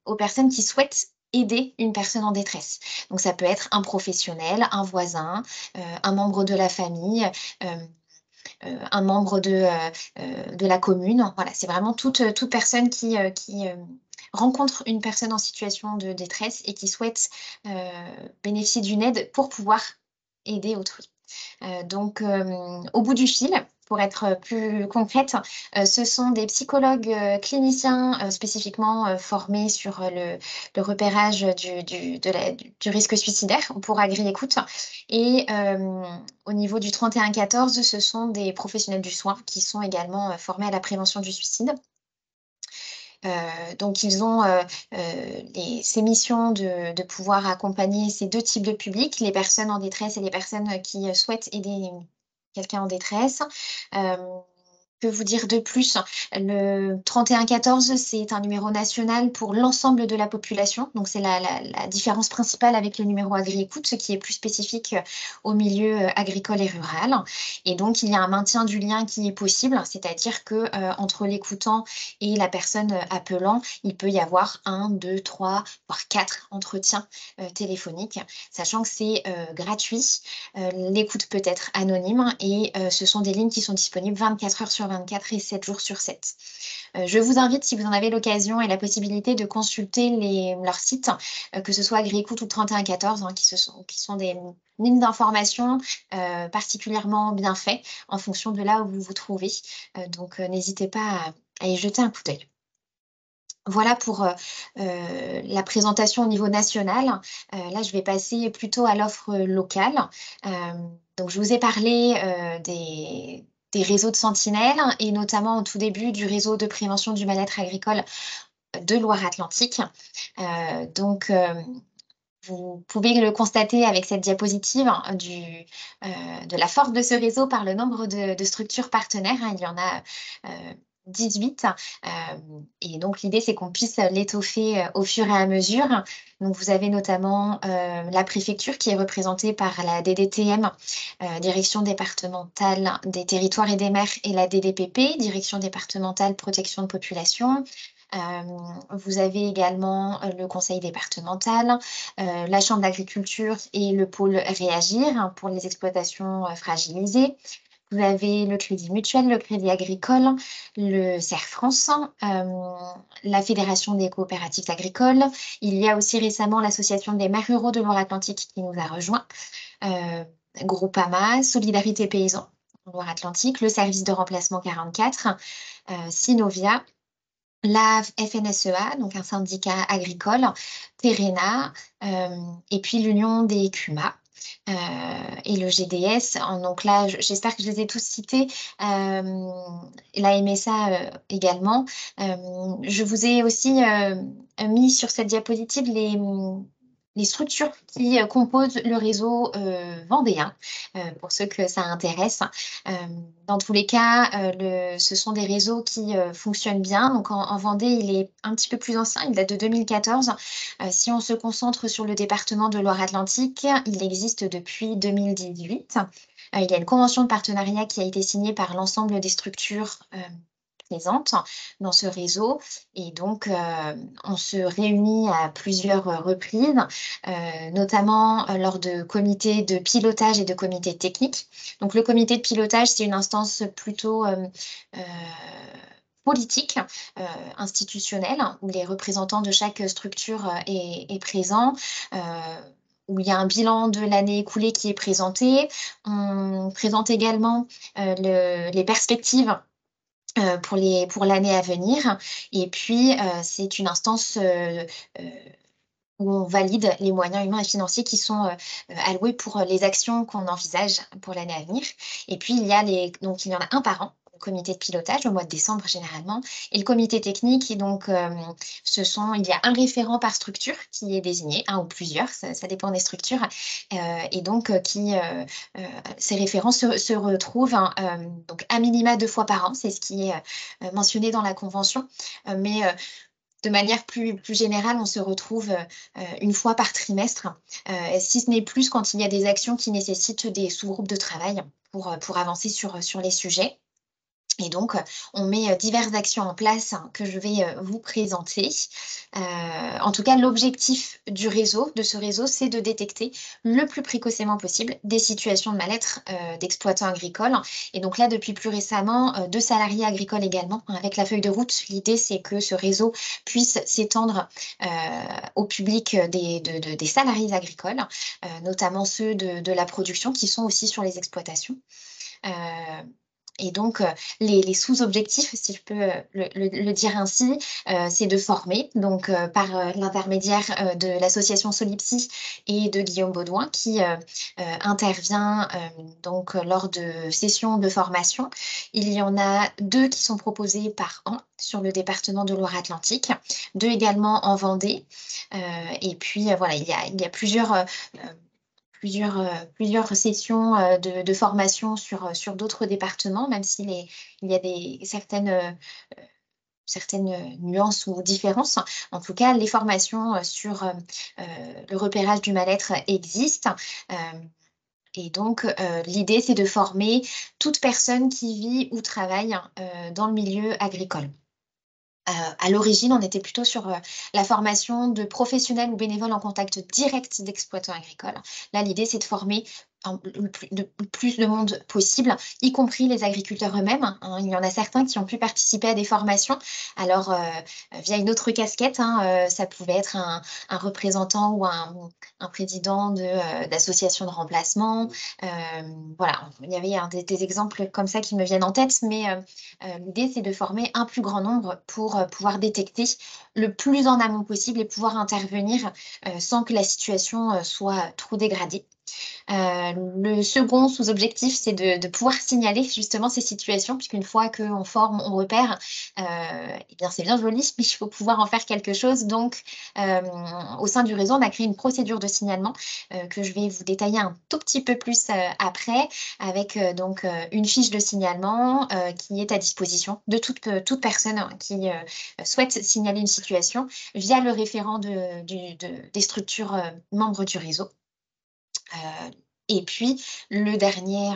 aux personnes qui souhaitent aider une personne en détresse. Donc ça peut être un professionnel, un voisin, un membre de la famille, un membre de la commune. Voilà, c'est vraiment toute personne qui rencontre une personne en situation de détresse et qui souhaite bénéficier d'une aide pour pouvoir aider autrui. Donc, au bout du fil, pour être plus concrète, ce sont des psychologues cliniciens spécifiquement formés sur le repérage du risque suicidaire pour AgriÉcoute. Et au niveau du 3114, ce sont des professionnels du soin qui sont également formés à la prévention du suicide. Donc ils ont ces missions de pouvoir accompagner ces deux types de publics, les personnes en détresse et les personnes qui souhaitent aider quelqu'un en détresse. Que vous dire de plus? Le 3114, c'est un numéro national pour l'ensemble de la population. Donc, c'est la différence principale avec le numéro AgriÉcoute, ce qui est plus spécifique au milieu agricole et rural. Et donc, il y a un maintien du lien qui est possible, c'est-à-dire que entre l'écoutant et la personne appelant, il peut y avoir 1, 2, 3, voire 4 entretiens téléphoniques, sachant que c'est gratuit. L'écoute peut être anonyme et ce sont des lignes qui sont disponibles 24 heures sur 24 et 7 jours sur 7. Je vous invite, si vous en avez l'occasion et la possibilité, de consulter leurs sites, que ce soit AgriÉcoute ou 3114, hein, qui sont des lignes d'information particulièrement bien faites en fonction de là où vous vous trouvez. Donc, n'hésitez pas à y jeter un coup d'œil. Voilà pour la présentation au niveau national. Là, je vais passer plutôt à l'offre locale. Donc, je vous ai parlé des réseaux de sentinelles et notamment au tout début du réseau de prévention du mal-être agricole de Loire-Atlantique. Donc, vous pouvez le constater avec cette diapositive, hein, de la force de ce réseau par le nombre de structures partenaires, hein. Il y en a 18. Et donc, l'idée, c'est qu'on puisse l'étoffer au fur et à mesure. Donc, vous avez notamment la préfecture qui est représentée par la DDTM, Direction départementale des territoires et des mers, et la DDPP, Direction départementale protection de population. Vous avez également le conseil départemental, la chambre d'agriculture et le pôle Réagir hein, pour les exploitations fragilisées. Vous avez le Crédit Mutuel, le Crédit Agricole, le CERF France, la Fédération des coopératives agricoles. Il y a aussi récemment l'Association des maires ruraux de Loire-Atlantique qui nous a rejoints, Groupama, Solidarité Paysan Loire-Atlantique, le service de remplacement 44, Synovia, la FNSEA, donc un syndicat agricole, Terrena, et puis l'Union des CUMA. Et le GDS, donc là, j'espère que je les ai tous cités, la MSA également. Je vous ai aussi mis sur cette diapositive les structures qui composent le réseau vendéen, pour ceux que ça intéresse. Dans tous les cas, ce sont des réseaux qui fonctionnent bien. Donc en Vendée, il est un petit peu plus ancien, il date de 2014. Si on se concentre sur le département de Loire-Atlantique, il existe depuis 2018. Il y a une convention de partenariat qui a été signée par l'ensemble des structures présentes dans ce réseau. Et donc, on se réunit à plusieurs reprises, notamment lors de comités de pilotage et de comités techniques. Donc, le comité de pilotage, c'est une instance plutôt politique, institutionnelle, où les représentants de chaque structure est présent, où il y a un bilan de l'année écoulée qui est présenté. On présente également les perspectives pour l'année à venir. Et puis, c'est une instance où on valide les moyens humains et financiers qui sont alloués pour les actions qu'on envisage pour l'année à venir. Et puis, donc, il y en a un par an, le comité de pilotage, au mois de décembre généralement, et le comité technique. Et donc, il y a un référent par structure qui est désigné, un ou plusieurs, ça dépend des structures. Et donc, ces référents se retrouvent hein, donc à minima 2 fois par an, c'est ce qui est mentionné dans la convention. Mais de manière plus générale, on se retrouve une fois par trimestre, si ce n'est plus quand il y a des actions qui nécessitent des sous-groupes de travail pour avancer sur les sujets. Et donc, on met diverses actions en place hein, que je vais vous présenter. En tout cas, l'objectif de ce réseau, c'est de détecter le plus précocement possible des situations de mal-être d'exploitants agricoles. Et donc là, depuis plus récemment, de salariés agricoles également. Avec la feuille de route, l'idée, c'est que ce réseau puisse s'étendre au public des salariés agricoles, notamment ceux de la production qui sont aussi sur les exploitations. Et donc, les sous-objectifs, si je peux le dire ainsi, c'est de former, donc par l'intermédiaire de l'association Solipsy et de Guillaume Baudouin, qui intervient donc lors de sessions de formation. Il y en a 2 qui sont proposées par an sur le département de Loire-Atlantique, 2 également en Vendée. Et puis, voilà, il y a plusieurs sessions de formation sur d'autres départements, même s'il y a certaines nuances ou différences. En tout cas, les formations sur le repérage du mal-être existent. Et donc, l'idée, c'est de former toute personne qui vit ou travaille dans le milieu agricole. À l'origine, on était plutôt sur la formation de professionnels ou bénévoles en contact direct d'exploitants agricoles. Là, l'idée, c'est de former le plus de monde possible, y compris les agriculteurs eux-mêmes. Hein. Il y en a certains qui ont pu participer à des formations. Alors, via une autre casquette, hein, ça pouvait être un représentant ou un président d'association de remplacement. Voilà, il y avait des exemples comme ça qui me viennent en tête, mais l'idée, c'est de former un plus grand nombre pour pouvoir détecter le plus en amont possible et pouvoir intervenir sans que la situation soit trop dégradée. Le second sous-objectif, c'est de pouvoir signaler justement ces situations, puisqu'une fois qu'on forme, on repère, eh bien c'est bien joli, mais il faut pouvoir en faire quelque chose. Donc, au sein du réseau, on a créé une procédure de signalement que je vais vous détailler un tout petit peu plus après, avec donc une fiche de signalement qui est à disposition de toute personne qui souhaite signaler une situation via le référent des structures membres du réseau. Et puis, le dernier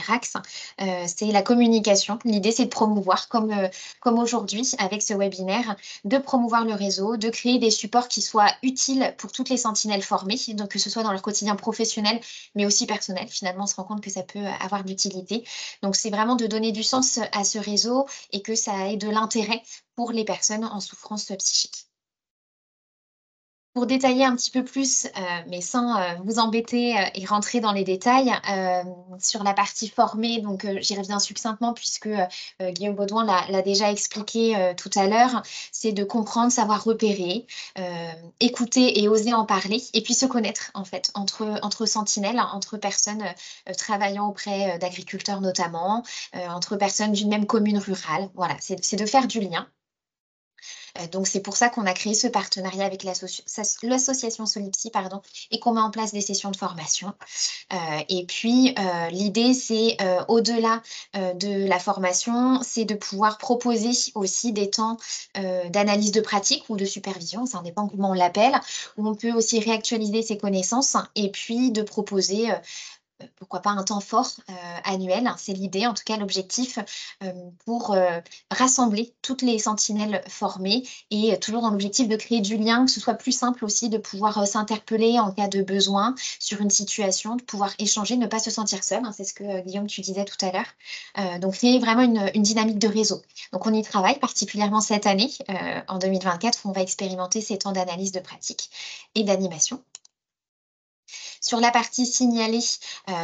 axe, c'est la communication. L'idée, c'est de promouvoir, comme aujourd'hui avec ce webinaire, de promouvoir le réseau, de créer des supports qui soient utiles pour toutes les sentinelles formées, donc que ce soit dans leur quotidien professionnel, mais aussi personnel. Finalement, on se rend compte que ça peut avoir de l'utilité. Donc, c'est vraiment de donner du sens à ce réseau et que ça ait de l'intérêt pour les personnes en souffrance psychique. Pour détailler un petit peu plus, mais sans, vous embêter, et rentrer dans les détails, sur la partie formée, donc, j'y reviens succinctement puisque, Guillaume Baudouin l'a déjà expliqué, tout à l'heure. C'est de comprendre, savoir repérer, écouter et oser en parler et puis se connaître en fait entre sentinelles, entre personnes, travaillant auprès, d'agriculteurs notamment, entre personnes d'une même commune rurale. Voilà, c'est de faire du lien. Donc c'est pour ça qu'on a créé ce partenariat avec l'association Solipsy, pardon, et qu'on met en place des sessions de formation. Et puis l'idée, c'est au-delà de la formation, c'est de pouvoir proposer aussi des temps d'analyse de pratique ou de supervision, ça dépend comment on l'appelle, où on peut aussi réactualiser ses connaissances et puis de proposer pourquoi pas un temps fort annuel, c'est l'idée, en tout cas l'objectif, pour rassembler toutes les sentinelles formées et toujours dans l'objectif de créer du lien, que ce soit plus simple aussi de pouvoir s'interpeller en cas de besoin sur une situation, de pouvoir échanger, ne pas se sentir seul, hein, c'est ce que Guillaume, tu disais tout à l'heure. Donc créer vraiment une dynamique de réseau. Donc on y travaille particulièrement cette année, en 2024, où on va expérimenter ces temps d'analyse de pratique et d'animation. Sur la partie signalée,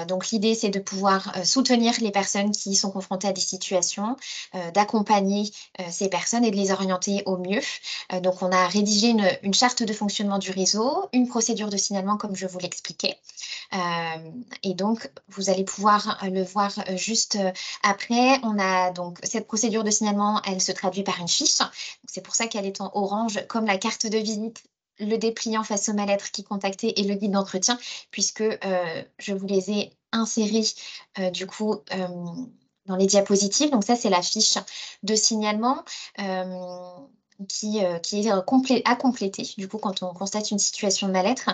donc l'idée, c'est de pouvoir soutenir les personnes qui sont confrontées à des situations, d'accompagner ces personnes et de les orienter au mieux. Donc on a rédigé une charte de fonctionnement du réseau, une procédure de signalement comme je vous l'expliquais. Et donc, vous allez pouvoir le voir juste après. On a donc cette procédure de signalement, elle se traduit par une fiche. C'est pour ça qu'elle est en orange, comme la carte de visite, le dépliant face au mal-être qui contacter et le guide d'entretien, puisque je vous les ai insérés du coup dans les diapositives. Donc ça, c'est la fiche de signalement. Qui est à compléter, du coup, quand on constate une situation de mal-être.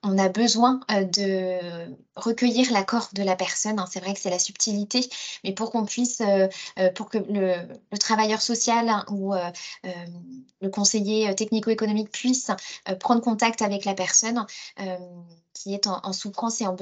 On a besoin de recueillir l'accord de la personne, hein. C'est vrai que c'est la subtilité, mais pour qu'on puisse, pour que le travailleur social, hein, ou le conseiller technico-économique puisse prendre contact avec la personne qui est en souffrance et en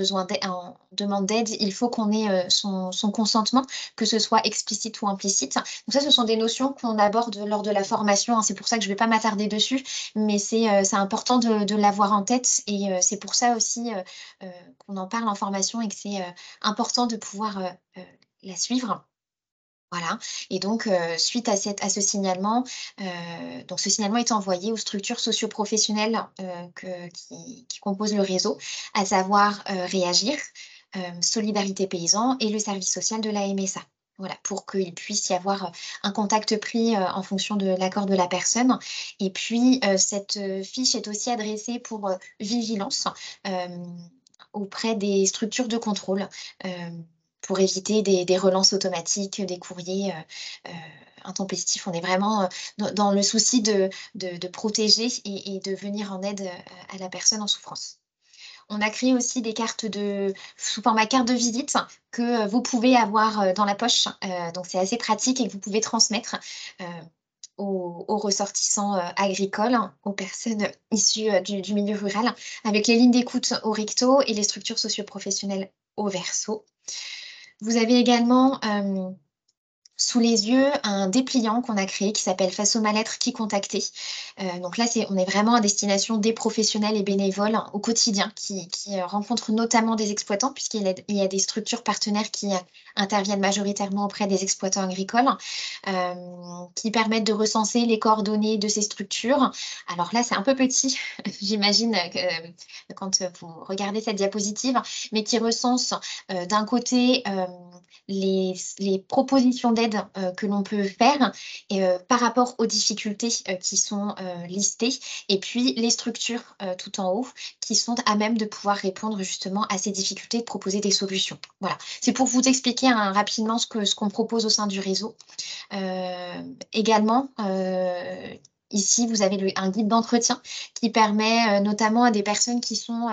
demande d'aide, il faut qu'on ait son consentement, que ce soit explicite ou implicite. Donc ça, ce sont des notions qu'on aborde lors de la formation, hein. C'est pour ça que je ne vais pas m'attarder dessus, mais c'est important de l'avoir en tête et c'est pour ça aussi qu'on en parle en formation et que c'est important de pouvoir la suivre. Voilà, et donc suite à ce signalement, donc ce signalement est envoyé aux structures socio-professionnelles qui composent le réseau, à savoir Réagir, Solidarité Paysans et le service social de la MSA. Voilà, pour qu'il puisse y avoir un contact pris en fonction de l'accord de la personne. Et puis, cette fiche est aussi adressée pour vigilance auprès des structures de contrôle. Pour éviter des relances automatiques, des courriers intempestifs. On est vraiment dans le souci de protéger et de venir en aide à la personne en souffrance. On a créé aussi des cartes sous format carte de visite que vous pouvez avoir dans la poche. Donc c'est assez pratique et que vous pouvez transmettre aux ressortissants agricoles, aux personnes issues du milieu rural, avec les lignes d'écoute au recto et les structures socio-professionnelles au verso. Vous avez également sous les yeux un dépliant qu'on a créé qui s'appelle Face au mal-être, qui contacter. Donc là, on est vraiment à destination des professionnels et bénévoles au quotidien qui rencontrent notamment des exploitants, puisqu'il y a des structures partenaires qui interviennent majoritairement auprès des exploitants agricoles, qui permettent de recenser les coordonnées de ces structures. Alors là, c'est un peu petit, j'imagine, quand vous regardez cette diapositive, mais qui recense d'un côté les propositions d'aide que l'on peut faire par rapport aux difficultés qui sont listées, et puis les structures tout en haut qui sont à même de pouvoir répondre justement à ces difficultés, de proposer des solutions. Voilà, c'est pour vous expliquer rapidement ce qu'on propose au sein du réseau. Également, Ici, vous avez un guide d'entretien qui permet notamment à des personnes qui sont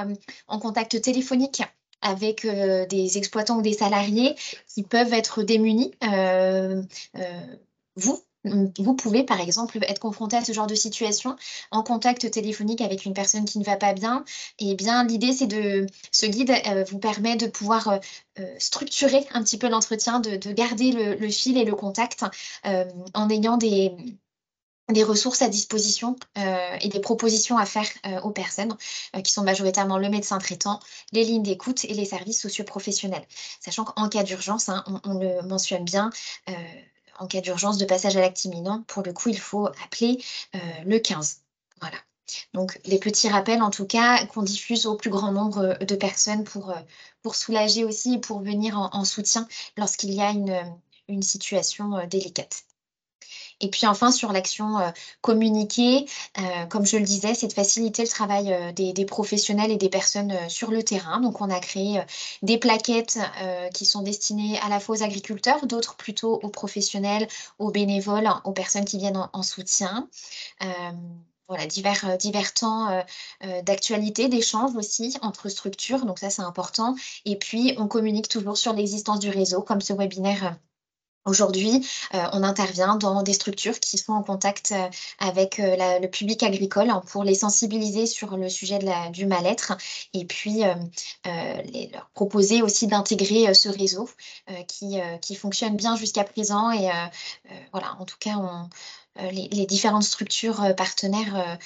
en contact téléphonique avec des exploitants ou des salariés qui peuvent être démunis. Vous, vous pouvez, par exemple, être confronté à ce genre de situation en contact téléphonique avec une personne qui ne va pas bien. Et bien, l'idée, c'est ce guide vous permet de pouvoir structurer un petit peu l'entretien, de garder le fil et le contact en ayant des ressources à disposition et des propositions à faire aux personnes qui sont majoritairement le médecin traitant, les lignes d'écoute et les services socioprofessionnels. Sachant qu'en cas d'urgence, hein, on le mentionne bien, en cas d'urgence de passage à l'acte imminent, pour le coup, il faut appeler le 15. Voilà. Donc, les petits rappels, en tout cas, qu'on diffuse au plus grand nombre de personnes pour soulager aussi et pour venir en soutien lorsqu'il y a une situation délicate. Et puis enfin, sur l'action communiquée, comme je le disais, c'est de faciliter le travail des professionnels et des personnes sur le terrain. Donc, on a créé des plaquettes qui sont destinées à la fois aux agriculteurs, d'autres plutôt aux professionnels, aux bénévoles, aux personnes qui viennent en soutien. Euh, voilà, divers temps d'actualité, d'échange aussi entre structures. Donc ça, c'est important. Et puis, on communique toujours sur l'existence du réseau, comme ce webinaire. Aujourd'hui, on intervient dans des structures qui sont en contact avec le public agricole, hein, pour les sensibiliser sur le sujet du mal-être et puis leur proposer aussi d'intégrer ce réseau qui fonctionne bien jusqu'à présent. Et voilà, en tout cas, les différentes structures partenaires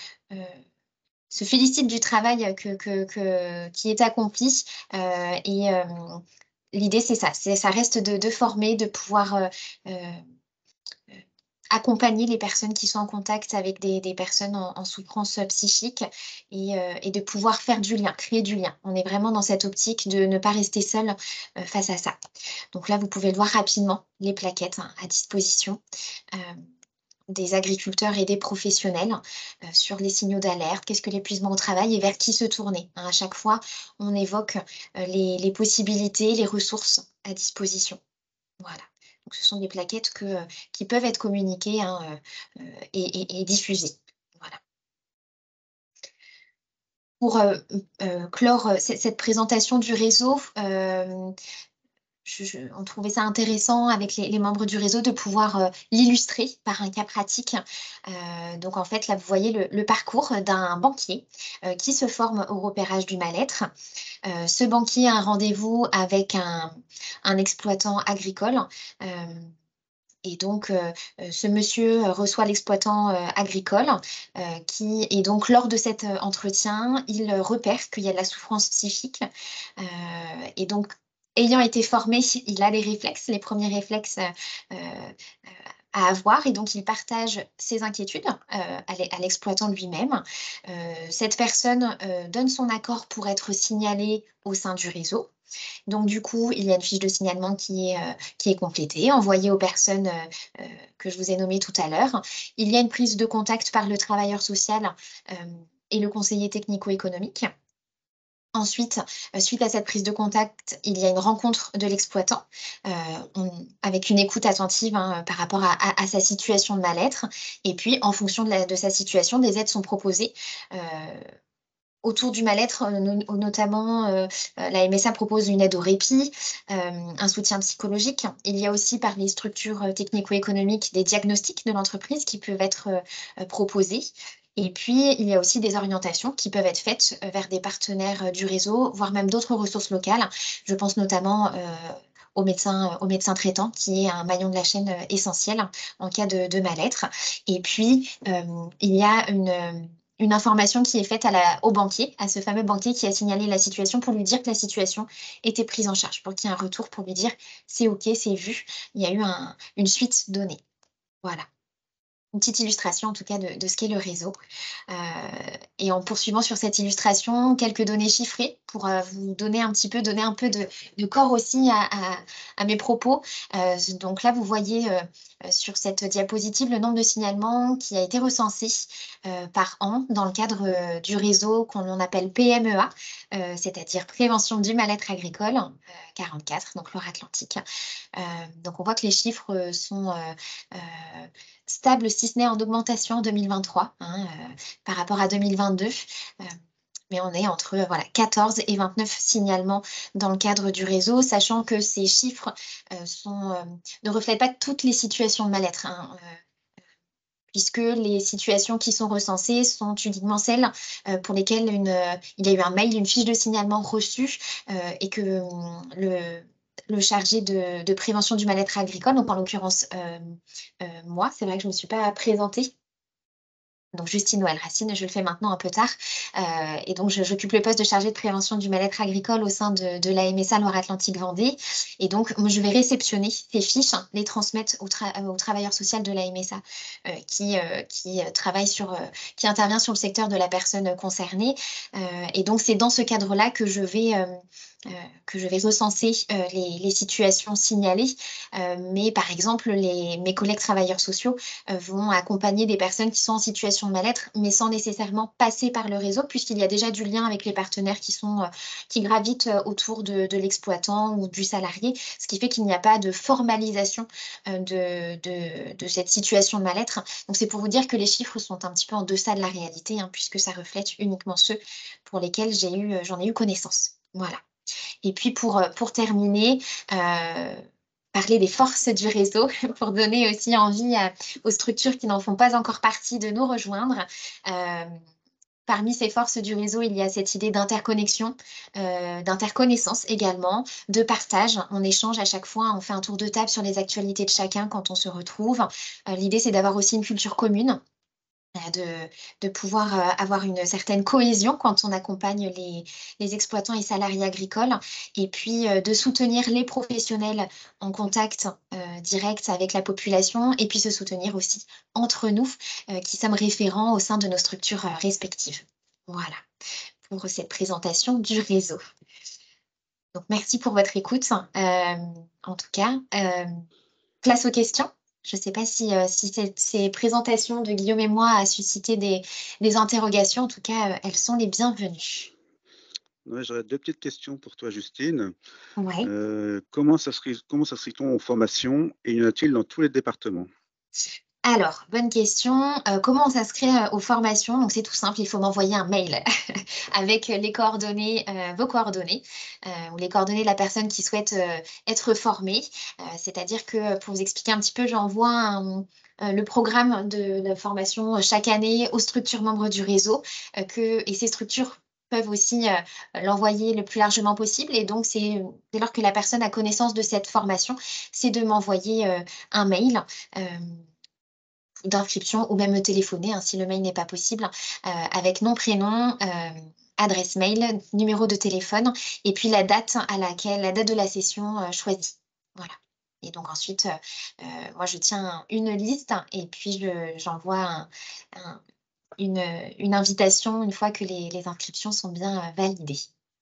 se félicitent du travail qui est accompli. Et l'idée, c'est ça, ça reste de former, de pouvoir accompagner les personnes qui sont en contact avec des personnes en souffrance psychique et de pouvoir faire du lien, créer du lien. On est vraiment dans cette optique de ne pas rester seul face à ça. Donc là, vous pouvez le voir rapidement, les plaquettes, hein, à disposition des agriculteurs et des professionnels sur les signaux d'alerte, qu'est-ce que l'épuisement au travail et vers qui se tourner, hein. À chaque fois, on évoque les possibilités, les ressources à disposition. Voilà. Donc, ce sont des plaquettes qui peuvent être communiquées, hein, et diffusées. Voilà. Pour clore cette présentation du réseau, on trouvait ça intéressant avec les membres du réseau de pouvoir l'illustrer par un cas pratique. Donc en fait, là, vous voyez le parcours d'un banquier qui se forme au repérage du mal-être. Ce banquier a un rendez-vous avec un exploitant agricole. Et donc, ce monsieur reçoit l'exploitant agricole et donc lors de cet entretien, il repère qu'il y a de la souffrance psychique. Et donc, ayant été formé, il a les premiers réflexes à avoir, et donc il partage ses inquiétudes à l'exploitant lui-même. Cette personne donne son accord pour être signalée au sein du réseau. Donc, du coup, il y a une fiche de signalement qui est complétée, envoyée aux personnes que je vous ai nommées tout à l'heure. Il y a une prise de contact par le travailleur social et le conseiller technico-économique. Ensuite, suite à cette prise de contact, il y a une rencontre de l'exploitant avec une écoute attentive, hein, par rapport à sa situation de mal-être. Et puis, en fonction de sa situation, des aides sont proposées. Autour du mal-être, notamment, la MSA propose une aide au répit, un soutien psychologique. Il y a aussi par les structures technico-économiques des diagnostics de l'entreprise qui peuvent être proposés. Et puis, il y a aussi des orientations qui peuvent être faites vers des partenaires du réseau, voire même d'autres ressources locales. Je pense notamment au médecin traitant, qui est un maillon de la chaîne essentiel en cas de mal-être. Et puis, il y a une information qui est faite au banquier, à ce fameux banquier qui a signalé la situation pour lui dire que la situation était prise en charge, pour qu'il y ait un retour pour lui dire c'est OK, c'est vu, il y a eu une suite donnée. Voilà. Une petite illustration en tout cas de ce qu'est le réseau. Et en poursuivant sur cette illustration, quelques données chiffrées pour vous donner un peu de corps aussi à mes propos. Donc là, vous voyez sur cette diapositive le nombre de signalements qui a été recensé par an dans le cadre du réseau qu'on appelle PMEA, c'est-à-dire Prévention du mal-être agricole, 44, donc Loire-Atlantique. Donc on voit que les chiffres sont stables, si ce n'est en augmentation en 2023 par rapport à 2022. Mais on est entre 14 et 29 signalements dans le cadre du réseau, sachant que ces chiffres ne reflètent pas toutes les situations de mal-être, puisque les situations qui sont recensées sont uniquement celles pour lesquelles il y a eu un mail, une fiche de signalement reçue et que le chargé de prévention du mal-être agricole, donc en l'occurrence moi, c'est vrai que je ne me suis pas présentée. Donc Justine Noël Racine, je le fais maintenant un peu tard. Et donc j'occupe le poste de chargée de prévention du mal-être agricole au sein de la MSA Loire-Atlantique Vendée. Et donc moi, je vais réceptionner ces fiches, les transmettre au travailleur social de la MSA qui travaille qui intervient sur le secteur de la personne concernée. Et donc c'est dans ce cadre-là que je vais recenser les situations signalées. Mais par exemple, mes collègues travailleurs sociaux vont accompagner des personnes qui sont en situation de mal-être, mais sans nécessairement passer par le réseau, puisqu'il y a déjà du lien avec les partenaires qui gravitent autour de l'exploitant ou du salarié, ce qui fait qu'il n'y a pas de formalisation de cette situation de mal-être. Donc c'est pour vous dire que les chiffres sont un petit peu en deçà de la réalité, puisque ça reflète uniquement ceux pour lesquels j'en ai eu connaissance. Voilà. Et puis pour terminer, parler des forces du réseau pour donner aussi envie aux structures qui n'en font pas encore partie de nous rejoindre. Parmi ces forces du réseau, il y a cette idée d'interconnexion, d'interconnaissance également, de partage. On échange à chaque fois, on fait un tour de table sur les actualités de chacun quand on se retrouve. L'idée, c'est d'avoir aussi une culture commune. De pouvoir avoir une certaine cohésion quand on accompagne les exploitants et salariés agricoles, et puis de soutenir les professionnels en contact direct avec la population, et puis se soutenir aussi entre nous qui sommes référents au sein de nos structures respectives. Voilà pour cette présentation du réseau. Donc merci pour votre écoute. En tout cas, place aux questions. Je ne sais pas si ces présentations de Guillaume et moi a suscité des interrogations. En tout cas, elles sont les bienvenues. Ouais, j'aurais deux petites questions pour toi, Justine. Ouais. Comment s'inscrit-on aux formations et y en a-t-il dans tous les départements? Alors, bonne question. Comment on s'inscrit aux formations? Donc, c'est tout simple, il faut m'envoyer un mail avec les coordonnées, vos coordonnées, ou les coordonnées de la personne qui souhaite être formée. C'est-à-dire que, pour vous expliquer un petit peu, j'envoie le programme de formation chaque année aux structures membres du réseau, et ces structures peuvent aussi l'envoyer le plus largement possible. Et donc, dès lors que la personne a connaissance de cette formation, c'est de m'envoyer un mail d'inscription, ou même me téléphoner si le mail n'est pas possible, avec nom, prénom, adresse mail, numéro de téléphone, et puis la date de la session choisie. Voilà. Et donc ensuite, moi je tiens une liste, et puis j'envoie une invitation une fois que les inscriptions sont bien validées.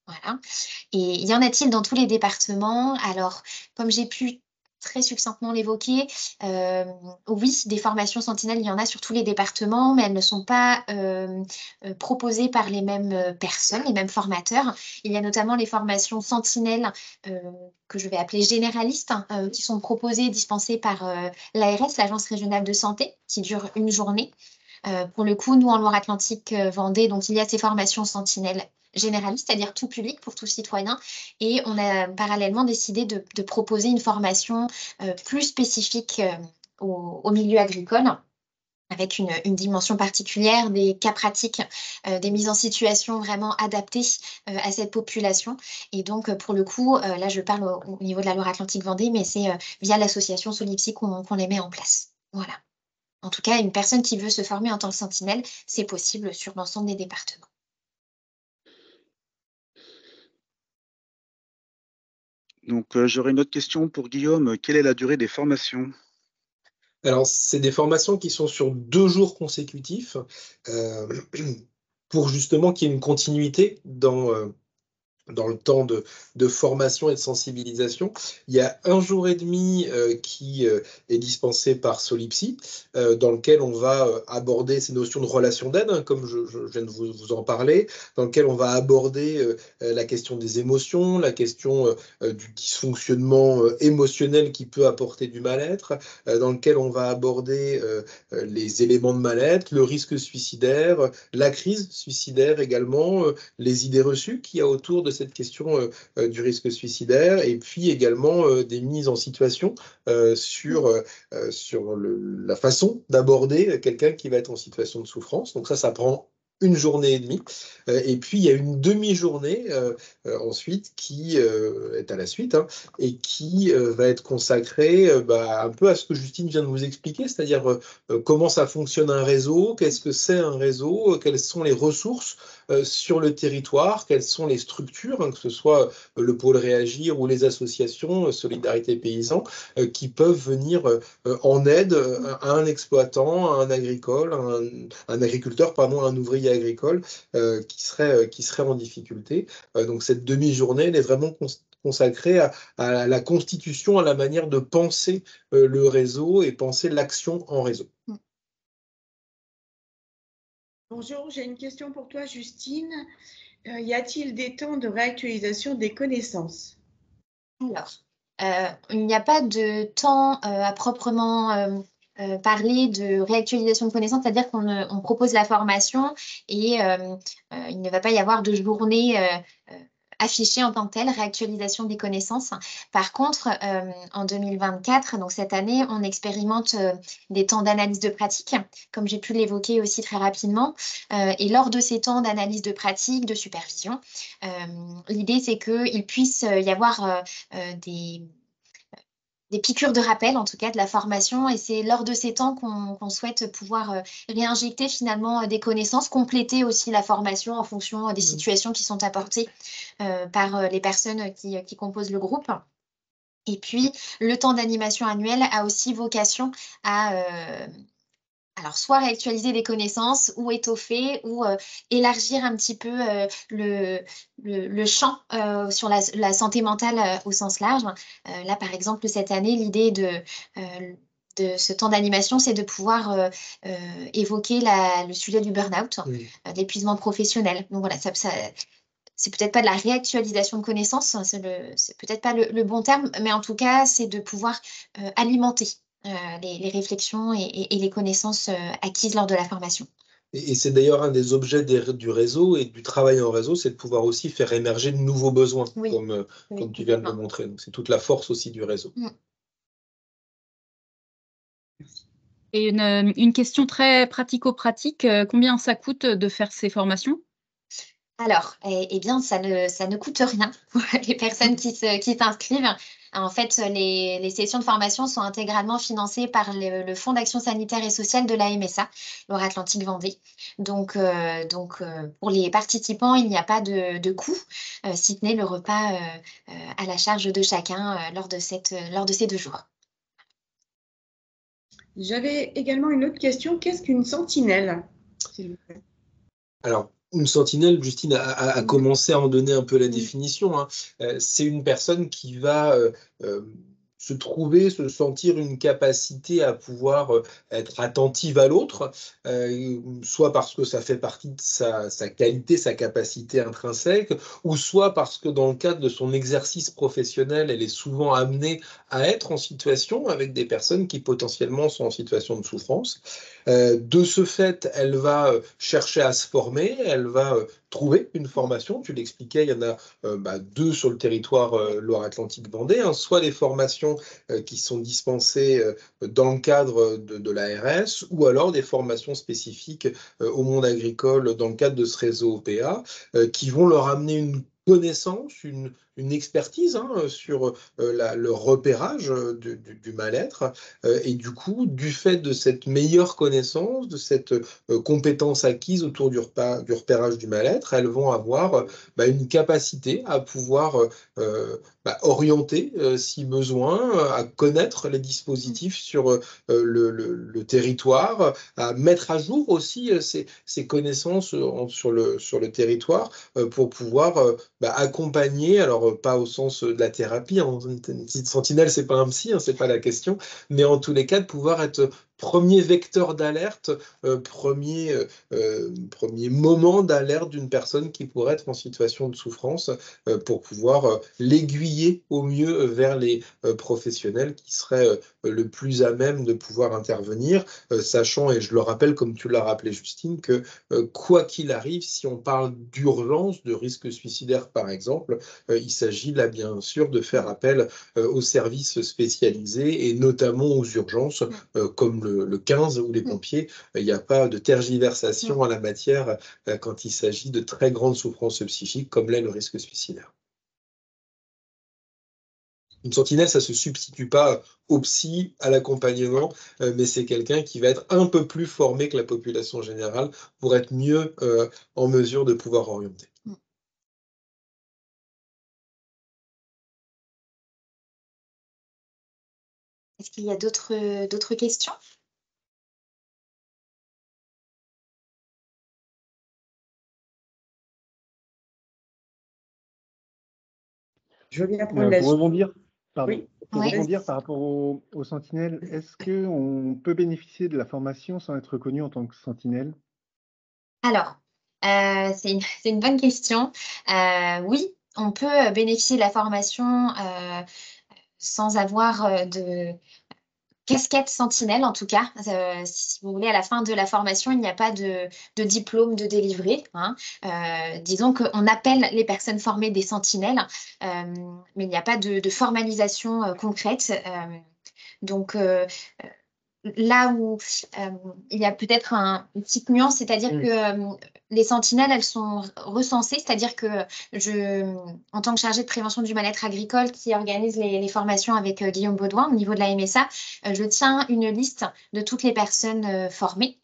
Voilà. Et y en a-t-il dans tous les départements? Alors, comme j'ai pu très succinctement l'évoquer, oui, des formations sentinelles, il y en a sur tous les départements, mais elles ne sont pas proposées par les mêmes personnes, les mêmes formateurs. Il y a notamment les formations sentinelles que je vais appeler généralistes, qui sont proposées et dispensées par l'ARS, l'Agence régionale de santé, qui durent une journée. Pour le coup, nous, en Loire-Atlantique Vendée, donc il y a ces formations sentinelles généralistes, c'est-à-dire tout public pour tout citoyen. Et on a parallèlement décidé de proposer une formation plus spécifique au milieu agricole, avec une dimension particulière, des cas pratiques, des mises en situation vraiment adaptées à cette population. Et donc, pour le coup, là, je parle au niveau de la Loire-Atlantique Vendée, mais c'est via l'association Solipsy qu'on les met en place. Voilà. En tout cas, une personne qui veut se former en tant que sentinelle, c'est possible sur l'ensemble des départements. Donc, j'aurais une autre question pour Guillaume. Quelle est la durée des formations? Alors, c'est des formations qui sont sur 2 jours consécutifs pour justement qu'il y ait une continuité dans dans le temps de formation et de sensibilisation. Il y a 1 jour et demi qui est dispensé par Solipsy, dans lequel on va aborder ces notions de relation d'aide, hein, comme je viens de vous en parler, dans lequel on va aborder la question des émotions, la question du dysfonctionnement émotionnel qui peut apporter du mal-être, dans lequel on va aborder les éléments de mal-être, le risque suicidaire, la crise suicidaire également, les idées reçues qu'il y a autour de cette question du risque suicidaire, et puis également des mises en situation sur la façon d'aborder quelqu'un qui va être en situation de souffrance. Donc ça prend 1 journée et demie. Et puis, il y a une demi-journée ensuite qui est à la suite, hein, et qui va être consacrée un peu à ce que Justine vient de vous expliquer, c'est-à-dire comment ça fonctionne un réseau, qu'est-ce que c'est un réseau, quelles sont les ressources sur le territoire, quelles sont les structures, hein, que ce soit le pôle Réagir ou les associations Solidarité Paysans, qui peuvent venir en aide à un exploitant, à un agricole, un agriculteur, pardon, à un ouvrier agricole qui serait en difficulté. Donc cette demi-journée, elle est vraiment consacrée à la constitution, à la manière de penser le réseau et penser l'action en réseau. Bonjour, j'ai une question pour toi, Justine. Y a-t-il des temps de réactualisation des connaissances? Alors, il n'y a pas de temps à proprement parler de réactualisation de connaissances, c'est-à-dire qu'on propose la formation et il ne va pas y avoir de journée affichée en tant que telle, réactualisation des connaissances. Par contre, en 2024, donc cette année, on expérimente des temps d'analyse de pratique, comme j'ai pu l'évoquer aussi très rapidement. Et lors de ces temps d'analyse de pratique, de supervision, l'idée c'est qu'il puisse y avoir des piqûres de rappel, en tout cas de la formation, et c'est lors de ces temps qu'on souhaite pouvoir réinjecter finalement des connaissances, compléter aussi la formation en fonction des situations qui sont apportées par les personnes qui composent le groupe. Et puis, le temps d'animation annuel a aussi vocation à alors, soit réactualiser des connaissances, ou étoffer, ou élargir un petit peu le champ sur la santé mentale au sens large. Là, par exemple, cette année, l'idée de ce temps d'animation, c'est de pouvoir évoquer le sujet du burn-out, l'épuisement professionnel. Donc voilà, c'est peut-être pas de la réactualisation de connaissances, hein, c'est peut-être pas le bon terme, mais en tout cas, c'est de pouvoir alimenter les réflexions et les connaissances acquises lors de la formation. Et c'est d'ailleurs un des objets du réseau et du travail en réseau, c'est de pouvoir aussi faire émerger de nouveaux besoins, Oui. comme tu viens de le montrer. Donc, c'est toute la force aussi du réseau. Et une question très pratico-pratique, combien ça coûte de faire ces formations? Alors, eh bien, ça ne coûte rien pour les personnes qui s'inscrivent. En fait, les sessions de formation sont intégralement financées par le Fonds d'action sanitaire et sociale de la MSA, Loire-Atlantique Vendée. Donc, pour les participants, il n'y a pas de coût, si ce n'est le repas à la charge de chacun lors de ces 2 jours. J'avais également une autre question. Qu'est-ce qu'une sentinelle, s'il vous plaît? Alors, une sentinelle, Justine a commencé à en donner un peu la définition, hein. C'est une personne qui va se sentir une capacité à pouvoir être attentive à l'autre, soit parce que ça fait partie de sa qualité, sa capacité intrinsèque, ou soit parce que dans le cadre de son exercice professionnel, elle est souvent amenée à être en situation avec des personnes qui potentiellement sont en situation de souffrance. De ce fait, elle va chercher à se former, elle va trouver une formation. Tu l'expliquais, il y en a 2 sur le territoire Loire-Atlantique Vendée, hein, soit des formations qui sont dispensées dans le cadre de l'ARS, ou alors des formations spécifiques au monde agricole dans le cadre de ce réseau OPA, qui vont leur amener une connaissance, une une expertise sur le repérage du mal-être. Et du coup, du fait de cette meilleure connaissance, de cette compétence acquise autour du repérage du mal-être, elles vont avoir une capacité à pouvoir orienter, si besoin, à connaître les dispositifs sur le territoire, à mettre à jour aussi ces connaissances sur le territoire pour pouvoir accompagner, alors pas au sens de la thérapie, une petite sentinelle, c'est pas un psy, c'est pas la question, mais en tous les cas de pouvoir être premier vecteur d'alerte, premier moment d'alerte d'une personne qui pourrait être en situation de souffrance pour pouvoir l'aiguiller au mieux vers les professionnels qui seraient le plus à même de pouvoir intervenir, sachant, et je le rappelle comme tu l'as rappelé Justine, que quoi qu'il arrive, si on parle d'urgence, de risque suicidaire par exemple, il s'agit là bien sûr de faire appel aux services spécialisés et notamment aux urgences comme le 15 ou les pompiers. Il n'y a pas de tergiversation en la matière quand il s'agit de très grandes souffrances psychiques comme l'est le risque suicidaire. Une sentinelle, ça ne se substitue pas au psy, à l'accompagnement, mais c'est quelqu'un qui va être un peu plus formé que la population générale pour être mieux en mesure de pouvoir orienter. Est-ce qu'il y a d'autres questions? Je veux bien prendre la Pour suite. rebondir, pardon, Oui. pour Ouais. rebondir par rapport aux sentinelles, est-ce qu'on peut bénéficier de la formation sans être reconnu en tant que sentinelle? Alors, c'est une bonne question. Oui, on peut bénéficier de la formation sans avoir de casquette sentinelle, en tout cas. Si vous voulez, à la fin de la formation, il n'y a pas de diplôme de délivré. Disons qu'on appelle les personnes formées des sentinelles, mais il n'y a pas de formalisation concrète. Donc, là où il y a peut-être une petite nuance, c'est-à-dire que les sentinelles, elles sont recensées, c'est-à-dire que en tant que chargée de prévention du mal-être agricole qui organise les formations avec Guillaume Baudouin au niveau de la MSA, je tiens une liste de toutes les personnes formées.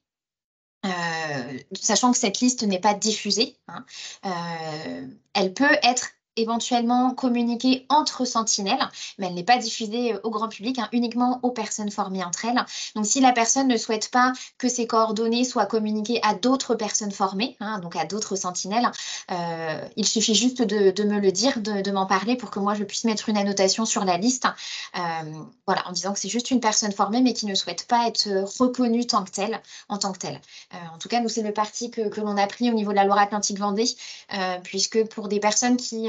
Sachant que cette liste n'est pas diffusée, elle peut être éventuellement communiquée entre sentinelles, mais elle n'est pas diffusée au grand public, uniquement aux personnes formées entre elles. Donc si la personne ne souhaite pas que ses coordonnées soient communiquées à d'autres personnes formées, donc à d'autres sentinelles, il suffit juste de me le dire, de m'en parler pour que moi je puisse mettre une annotation sur la liste, voilà, en disant que c'est juste une personne formée mais qui ne souhaite pas être reconnue en tant que telle. En tout cas, nous, c'est le parti que l'on a pris au niveau de la Loire-Atlantique Vendée, puisque pour des personnes qui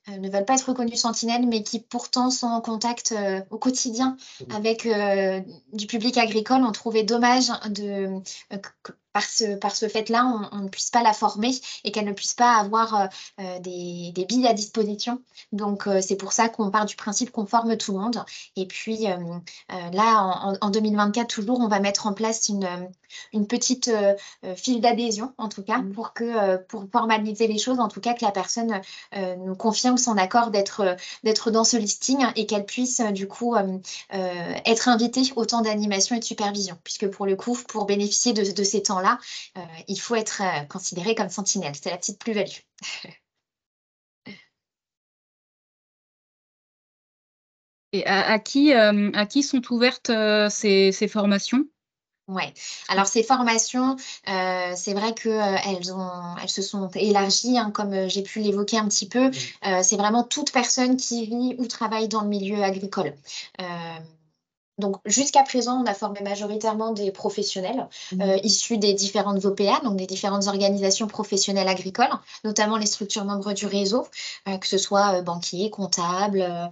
ne veulent pas être reconnues sentinelles, mais qui pourtant sont en contact au quotidien avec du public agricole, on trouvait dommage que par ce fait-là, on ne puisse pas la former et qu'elle ne puisse pas avoir des billes à disposition. Donc, c'est pour ça qu'on part du principe qu'on forme tout le monde. Et puis, là, en 2024, toujours, on va mettre en place une petite file d'adhésion, en tout cas, pour formaliser les choses, en tout cas que la personne nous confirme son accord d'être dans ce listing et qu'elle puisse du coup être invitée au temps d'animation et de supervision, puisque pour le coup, pour bénéficier de ces temps-là, il faut être considéré comme sentinelle. C'est la petite plus-value. Et à qui sont ouvertes ces formations? Ouais. Alors ces formations, c'est vrai que elles se sont élargies, comme j'ai pu l'évoquer un petit peu. C'est vraiment toute personne qui vit ou travaille dans le milieu agricole. Donc jusqu'à présent, on a formé majoritairement des professionnels issus des différentes OPA, donc des différentes organisations professionnelles agricoles, notamment les structures membres du réseau, que ce soit banquiers, comptables.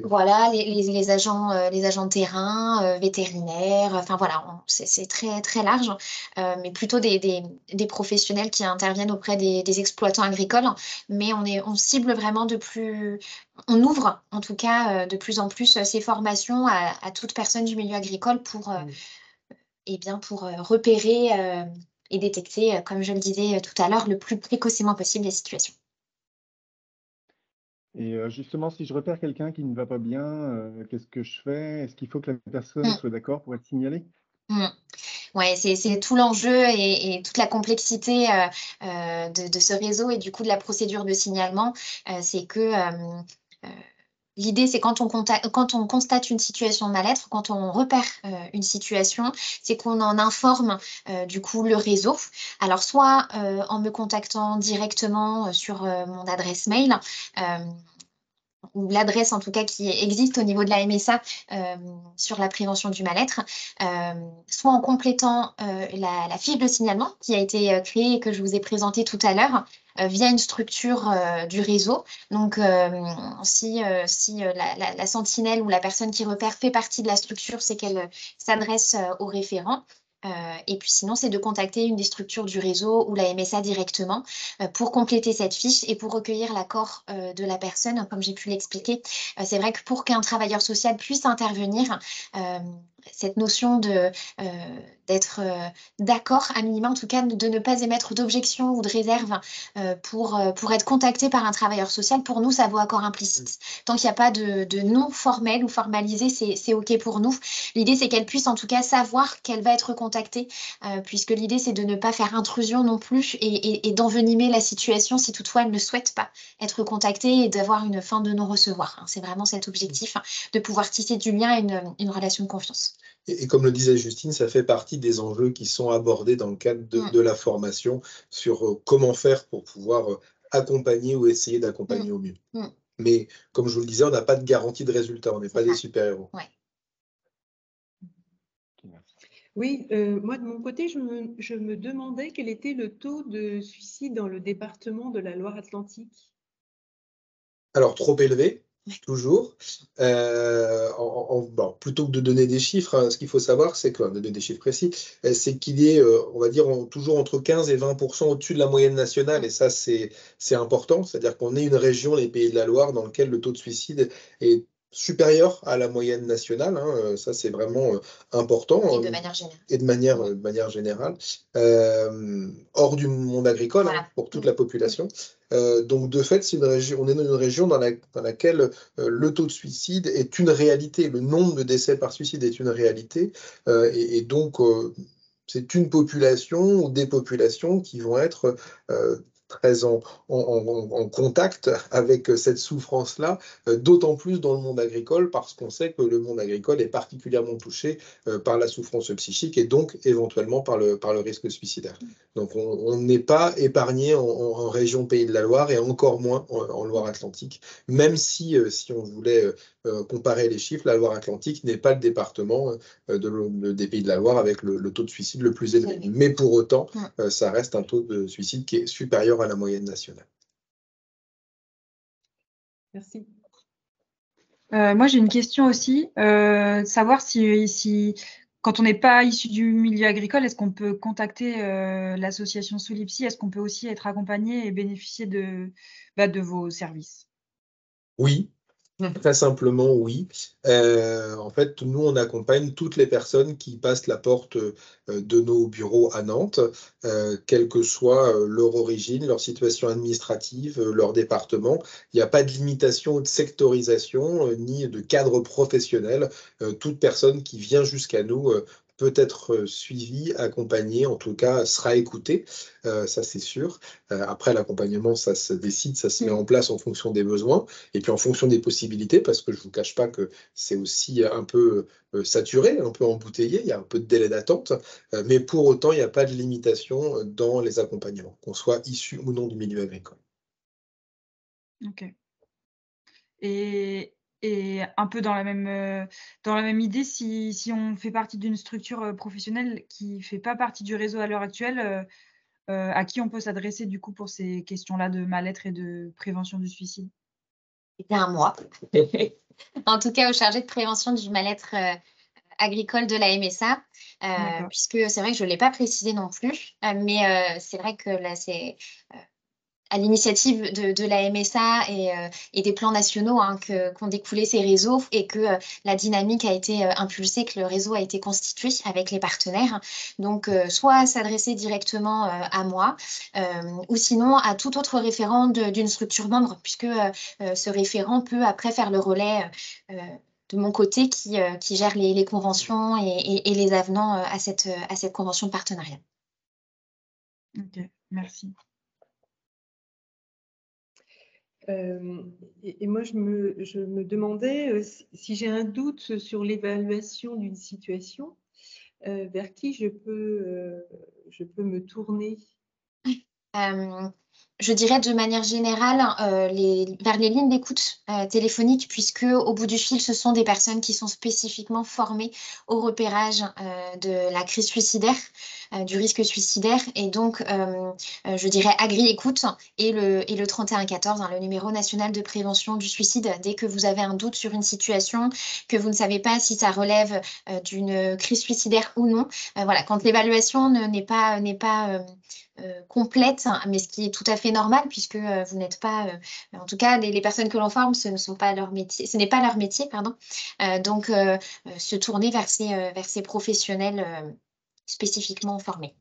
Voilà, les agents de terrain, vétérinaires, enfin voilà, c'est très, très large, mais plutôt des professionnels qui interviennent auprès des exploitants agricoles, mais on cible vraiment on ouvre en tout cas de plus en plus ces formations à toute personne du milieu agricole pour repérer et détecter, comme je le disais tout à l'heure, le plus précocement possible les situations. Et justement, si je repère quelqu'un qui ne va pas bien, qu'est-ce que je fais? Est-ce qu'il faut que la personne soit d'accord pour être signalée? Ouais, c'est tout l'enjeu et toute la complexité de ce réseau et du coup de la procédure de signalement. C'est que l'idée, c'est quand on constate une situation de mal-être, quand on repère une situation, c'est qu'on en informe du coup le réseau. Alors soit en me contactant directement sur mon adresse mail. Ou l'adresse en tout cas qui existe au niveau de la MSA sur la prévention du mal-être, soit en complétant la fiche de signalement qui a été créée et que je vous ai présentée tout à l'heure via une structure du réseau. Donc, si la sentinelle ou la personne qui repère fait partie de la structure, c'est qu'elle s'adresse au référent. Et puis sinon, c'est de contacter une des structures du réseau ou la MSA directement pour compléter cette fiche et pour recueillir l'accord de la personne, comme j'ai pu l'expliquer. C'est vrai que pour qu'un travailleur social puisse intervenir, cette notion d'être d'accord, à minima en tout cas, de ne pas émettre d'objection ou de réserve pour être contacté par un travailleur social, pour nous, ça vaut accord implicite. Tant qu'il n'y a pas de non formel ou formalisé, c'est OK pour nous. L'idée, c'est qu'elle puisse en tout cas savoir qu'elle va être contactée, puisque l'idée, c'est de ne pas faire intrusion non plus et d'envenimer la situation si toutefois elle ne souhaite pas être contactée et d'avoir une fin de non-recevoir. C'est vraiment cet objectif, de pouvoir tisser du lien et une relation de confiance. Et comme le disait Justine, ça fait partie des enjeux qui sont abordés dans le cadre de la formation sur comment faire pour pouvoir accompagner ou essayer d'accompagner au mieux. Mais comme je vous le disais, on n'a pas de garantie de résultat, on n'est pas des super-héros. Ouais. Oui, moi de mon côté, je me demandais quel était le taux de suicide dans le département de la Loire-Atlantique. Alors, trop élevé, toujours. Bon, plutôt que de donner des chiffres, hein, ce qu'il faut savoir, c'est que, de donner des chiffres précis, c'est qu'il est, on va dire, toujours entre 15 et 20% au-dessus de la moyenne nationale. Et ça, c'est important. C'est-à-dire qu'on est une région, les Pays de la Loire, dans lequel le taux de suicide est supérieur à la moyenne nationale. Hein, ça, c'est vraiment important. Et de manière générale. Et de manière générale. Hors du monde agricole, Voilà. hein, pour toute la population. Donc, de fait, on est dans une région dans laquelle le taux de suicide est une réalité. Le nombre de décès par suicide est une réalité. Et donc, c'est une population ou des populations qui vont être très en contact avec cette souffrance-là, d'autant plus dans le monde agricole, parce qu'on sait que le monde agricole est particulièrement touché par la souffrance psychique et donc éventuellement par le risque suicidaire. Donc on n'est pas épargné en région Pays de la Loire et encore moins en Loire-Atlantique, même si on voulait comparer les chiffres, la Loire-Atlantique n'est pas le département des Pays de la Loire avec le taux de suicide le plus élevé. Mais pour autant, ça reste un taux de suicide qui est supérieur à la moyenne nationale. Merci. Moi, j'ai une question aussi, savoir si quand on n'est pas issu du milieu agricole, est-ce qu'on peut contacter l'association Solipsi? Est-ce qu'on peut aussi être accompagné et bénéficier de vos services? Oui. Très simplement, oui. En fait, nous, on accompagne toutes les personnes qui passent la porte de nos bureaux à Nantes, quelle que soit leur origine, leur situation administrative, leur département. Il n'y a pas de limitation de sectorisation ni de cadre professionnel. Toute personne qui vient jusqu'à nous peut être suivie, accompagnée, en tout cas sera écoutée, ça c'est sûr. Après, l'accompagnement, ça se décide, ça se met en place en fonction des besoins et puis en fonction des possibilités, parce que je ne vous cache pas que c'est aussi un peu saturé, un peu embouteillé, il y a un peu de délai d'attente, mais pour autant, il n'y a pas de limitation dans les accompagnements, qu'on soit issu ou non du milieu agricole. Ok. Et un peu dans la même idée, si on fait partie d'une structure professionnelle qui ne fait pas partie du réseau à l'heure actuelle, à qui on peut s'adresser du coup pour ces questions-là de mal-être et de prévention du suicide? Eh bien, moi. En tout cas, au chargé de prévention du mal-être agricole de la MSA, puisque c'est vrai que je ne l'ai pas précisé non plus, mais c'est vrai que là, c'est à l'initiative de la MSA et des plans nationaux qu'ont découlé ces réseaux et que la dynamique a été impulsée, que le réseau a été constitué avec les partenaires. Donc, soit s'adresser directement à moi ou sinon à tout autre référent d'une structure membre, puisque ce référent peut après faire le relais de mon côté qui gère les conventions et les avenants à cette convention de partenariat. Ok, merci. Et moi, je me demandais si j'ai un doute sur l'évaluation d'une situation, vers qui je peux me tourner. Je dirais de manière générale vers les lignes d'écoute téléphoniques, puisque au bout du fil, ce sont des personnes qui sont spécifiquement formées au repérage de la crise suicidaire, du risque suicidaire. Et donc, je dirais Agri-Écoute et le 3114, le numéro national de prévention du suicide. Dès que vous avez un doute sur une situation, que vous ne savez pas si ça relève d'une crise suicidaire ou non, voilà, quand l'évaluation n'est pas complète, mais ce qui est tout à fait normal puisque vous n'êtes pas, en tout cas les personnes que l'on forme, ce n'est pas leur métier, pardon. Donc se tourner vers ces professionnels spécifiquement formés,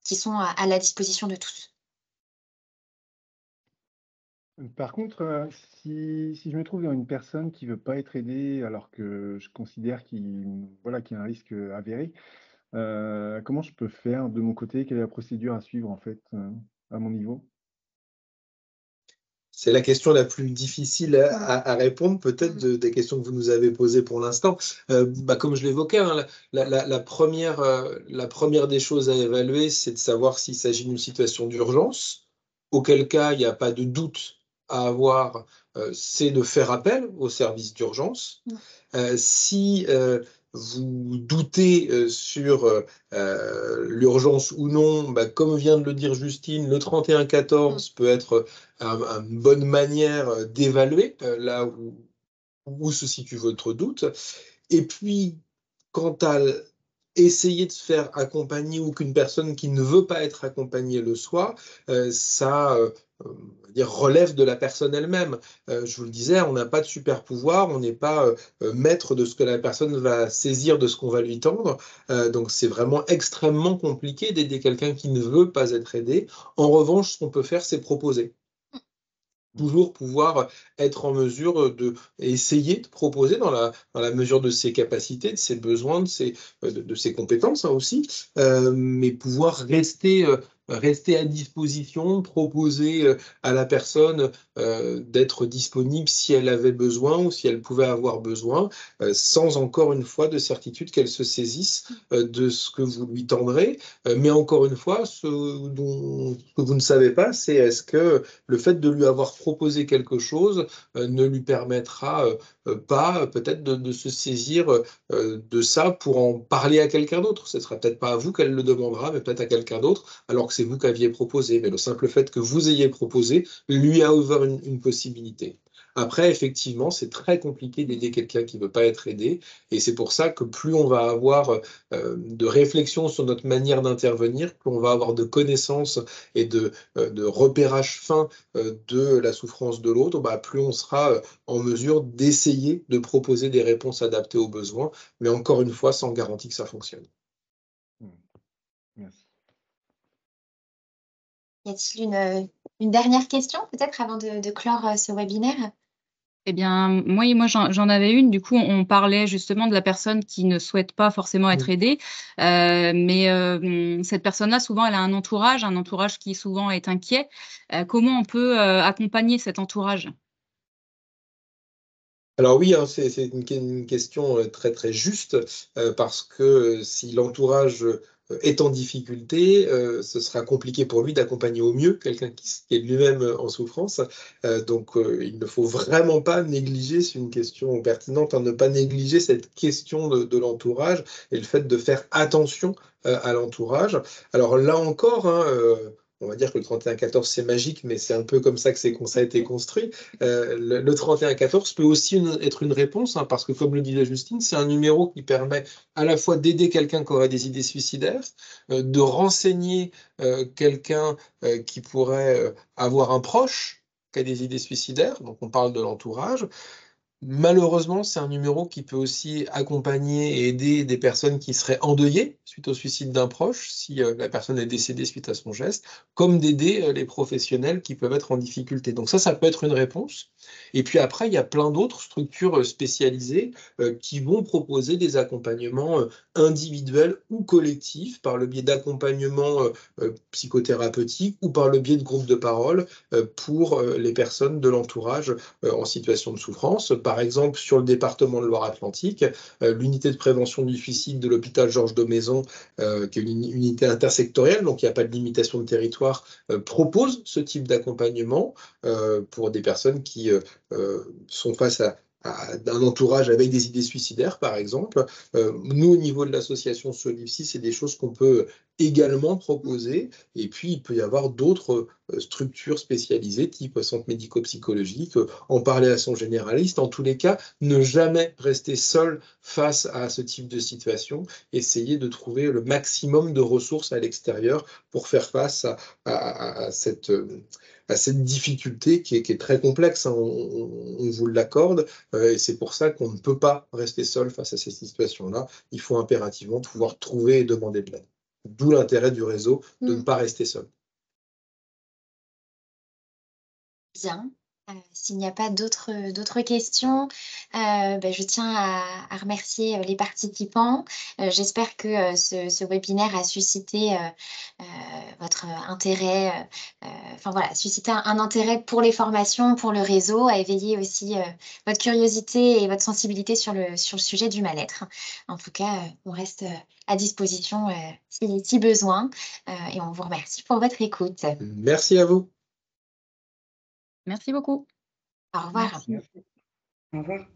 qui sont à la disposition de tous. Par contre, si je me trouve dans une personne qui ne veut pas être aidée alors que je considère qu'il y a un risque avéré, comment je peux faire de mon côté? Quelle est la procédure à suivre en fait à mon niveau? C'est la question la plus difficile à répondre, peut-être, des questions que vous nous avez posées pour l'instant. Comme je l'évoquais, la première des choses à évaluer, c'est de savoir s'il s'agit d'une situation d'urgence, auquel cas il n'y a pas de doute à avoir, c'est de faire appel au service d'urgence. Si vous doutez sur l'urgence ou non, comme vient de le dire Justine, le 3114 peut être une bonne manière d'évaluer là où se situe votre doute. Et puis, quant à essayer de se faire accompagner ou qu'une personne qui ne veut pas être accompagnée le soit, ça relève de la personne elle-même. Je vous le disais, on n'a pas de super pouvoir, on n'est pas maître de ce que la personne va saisir de ce qu'on va lui tendre. Donc c'est vraiment extrêmement compliqué d'aider quelqu'un qui ne veut pas être aidé. En revanche, ce qu'on peut faire, c'est proposer. Toujours pouvoir être en mesure essayer de proposer dans la mesure de ses capacités, de ses besoins, de ses compétences aussi, mais pouvoir rester à disposition, proposer à la personne d'être disponible si elle avait besoin ou si elle pouvait avoir besoin, sans encore une fois de certitude qu'elle se saisisse de ce que vous lui tendrez. Mais encore une fois, ce que vous ne savez pas, c'est est-ce que le fait de lui avoir proposé quelque chose ne lui permettra pas peut-être de se saisir de ça pour en parler à quelqu'un d'autre. Ce ne sera peut-être pas à vous qu'elle le demandera, mais peut-être à quelqu'un d'autre, alors que c'est vous qui aviez proposé. Mais le simple fait que vous ayez proposé lui a ouvert une possibilité. Après, effectivement, c'est très compliqué d'aider quelqu'un qui ne veut pas être aidé. Et c'est pour ça que plus on va avoir de réflexion sur notre manière d'intervenir, plus on va avoir de connaissances et de repérage fin de la souffrance de l'autre, plus on sera en mesure d'essayer de proposer des réponses adaptées aux besoins, mais encore une fois, sans garantie que ça fonctionne. Merci. Y a-t-il une dernière question, peut-être, avant de clore ce webinaire? Eh bien, moi j'en avais une. Du coup, on parlait justement de la personne qui ne souhaite pas forcément être aidée. Mais cette personne-là, souvent, elle a un entourage qui souvent est inquiet. Comment on peut accompagner cet entourage? Alors oui, c'est une question très très juste, parce que si l'entourage est en difficulté, ce sera compliqué pour lui d'accompagner au mieux quelqu'un qui est lui-même en souffrance. Donc il ne faut vraiment pas négliger, c'est une question pertinente, ne pas négliger cette question de l'entourage et le fait de faire attention à l'entourage. Alors là encore, on va dire que le 3114 c'est magique, mais c'est un peu comme ça que ça a été construit. Le 3114 peut aussi être une réponse, hein, parce que comme le disait Justine, c'est un numéro qui permet à la fois d'aider quelqu'un qui aurait des idées suicidaires, de renseigner quelqu'un qui pourrait avoir un proche qui a des idées suicidaires, donc on parle de l'entourage. Malheureusement, c'est un numéro qui peut aussi accompagner et aider des personnes qui seraient endeuillées suite au suicide d'un proche, si la personne est décédée suite à son geste, comme d'aider les professionnels qui peuvent être en difficulté. Donc ça peut être une réponse. Et puis après, il y a plein d'autres structures spécialisées qui vont proposer des accompagnements individuels ou collectifs par le biais d'accompagnements psychothérapeutiques ou par le biais de groupes de parole pour les personnes de l'entourage en situation de souffrance. Par exemple, sur le département de Loire-Atlantique, l'unité de prévention du suicide de l'hôpital Georges Daumaison, qui est une unité intersectorielle, donc il n'y a pas de limitation de territoire, propose ce type d'accompagnement pour des personnes qui sont face à un entourage avec des idées suicidaires, par exemple. Nous, au niveau de l'association Solipsy, c'est des choses qu'on peut également proposer. Et puis, il peut y avoir d'autres structures spécialisées, type centre médico-psychologique, en parler à son généraliste. En tous les cas, ne jamais rester seul face à ce type de situation. Essayer de trouver le maximum de ressources à l'extérieur pour faire face à cette difficulté qui est très complexe, hein, on vous l'accorde, et c'est pour ça qu'on ne peut pas rester seul face à ces situations-là. Il faut impérativement pouvoir trouver et demander de l'aide. D'où l'intérêt du réseau de ne pas rester seul. Bien. S'il n'y a pas d'autres questions, je tiens à remercier les participants. J'espère que ce webinaire a suscité votre intérêt, suscité un intérêt pour les formations, pour le réseau, a éveillé aussi votre curiosité et votre sensibilité sur le sujet du mal-être. En tout cas, on reste à disposition si besoin, et on vous remercie pour votre écoute. Merci à vous. Merci beaucoup. Au revoir. Merci. Au revoir.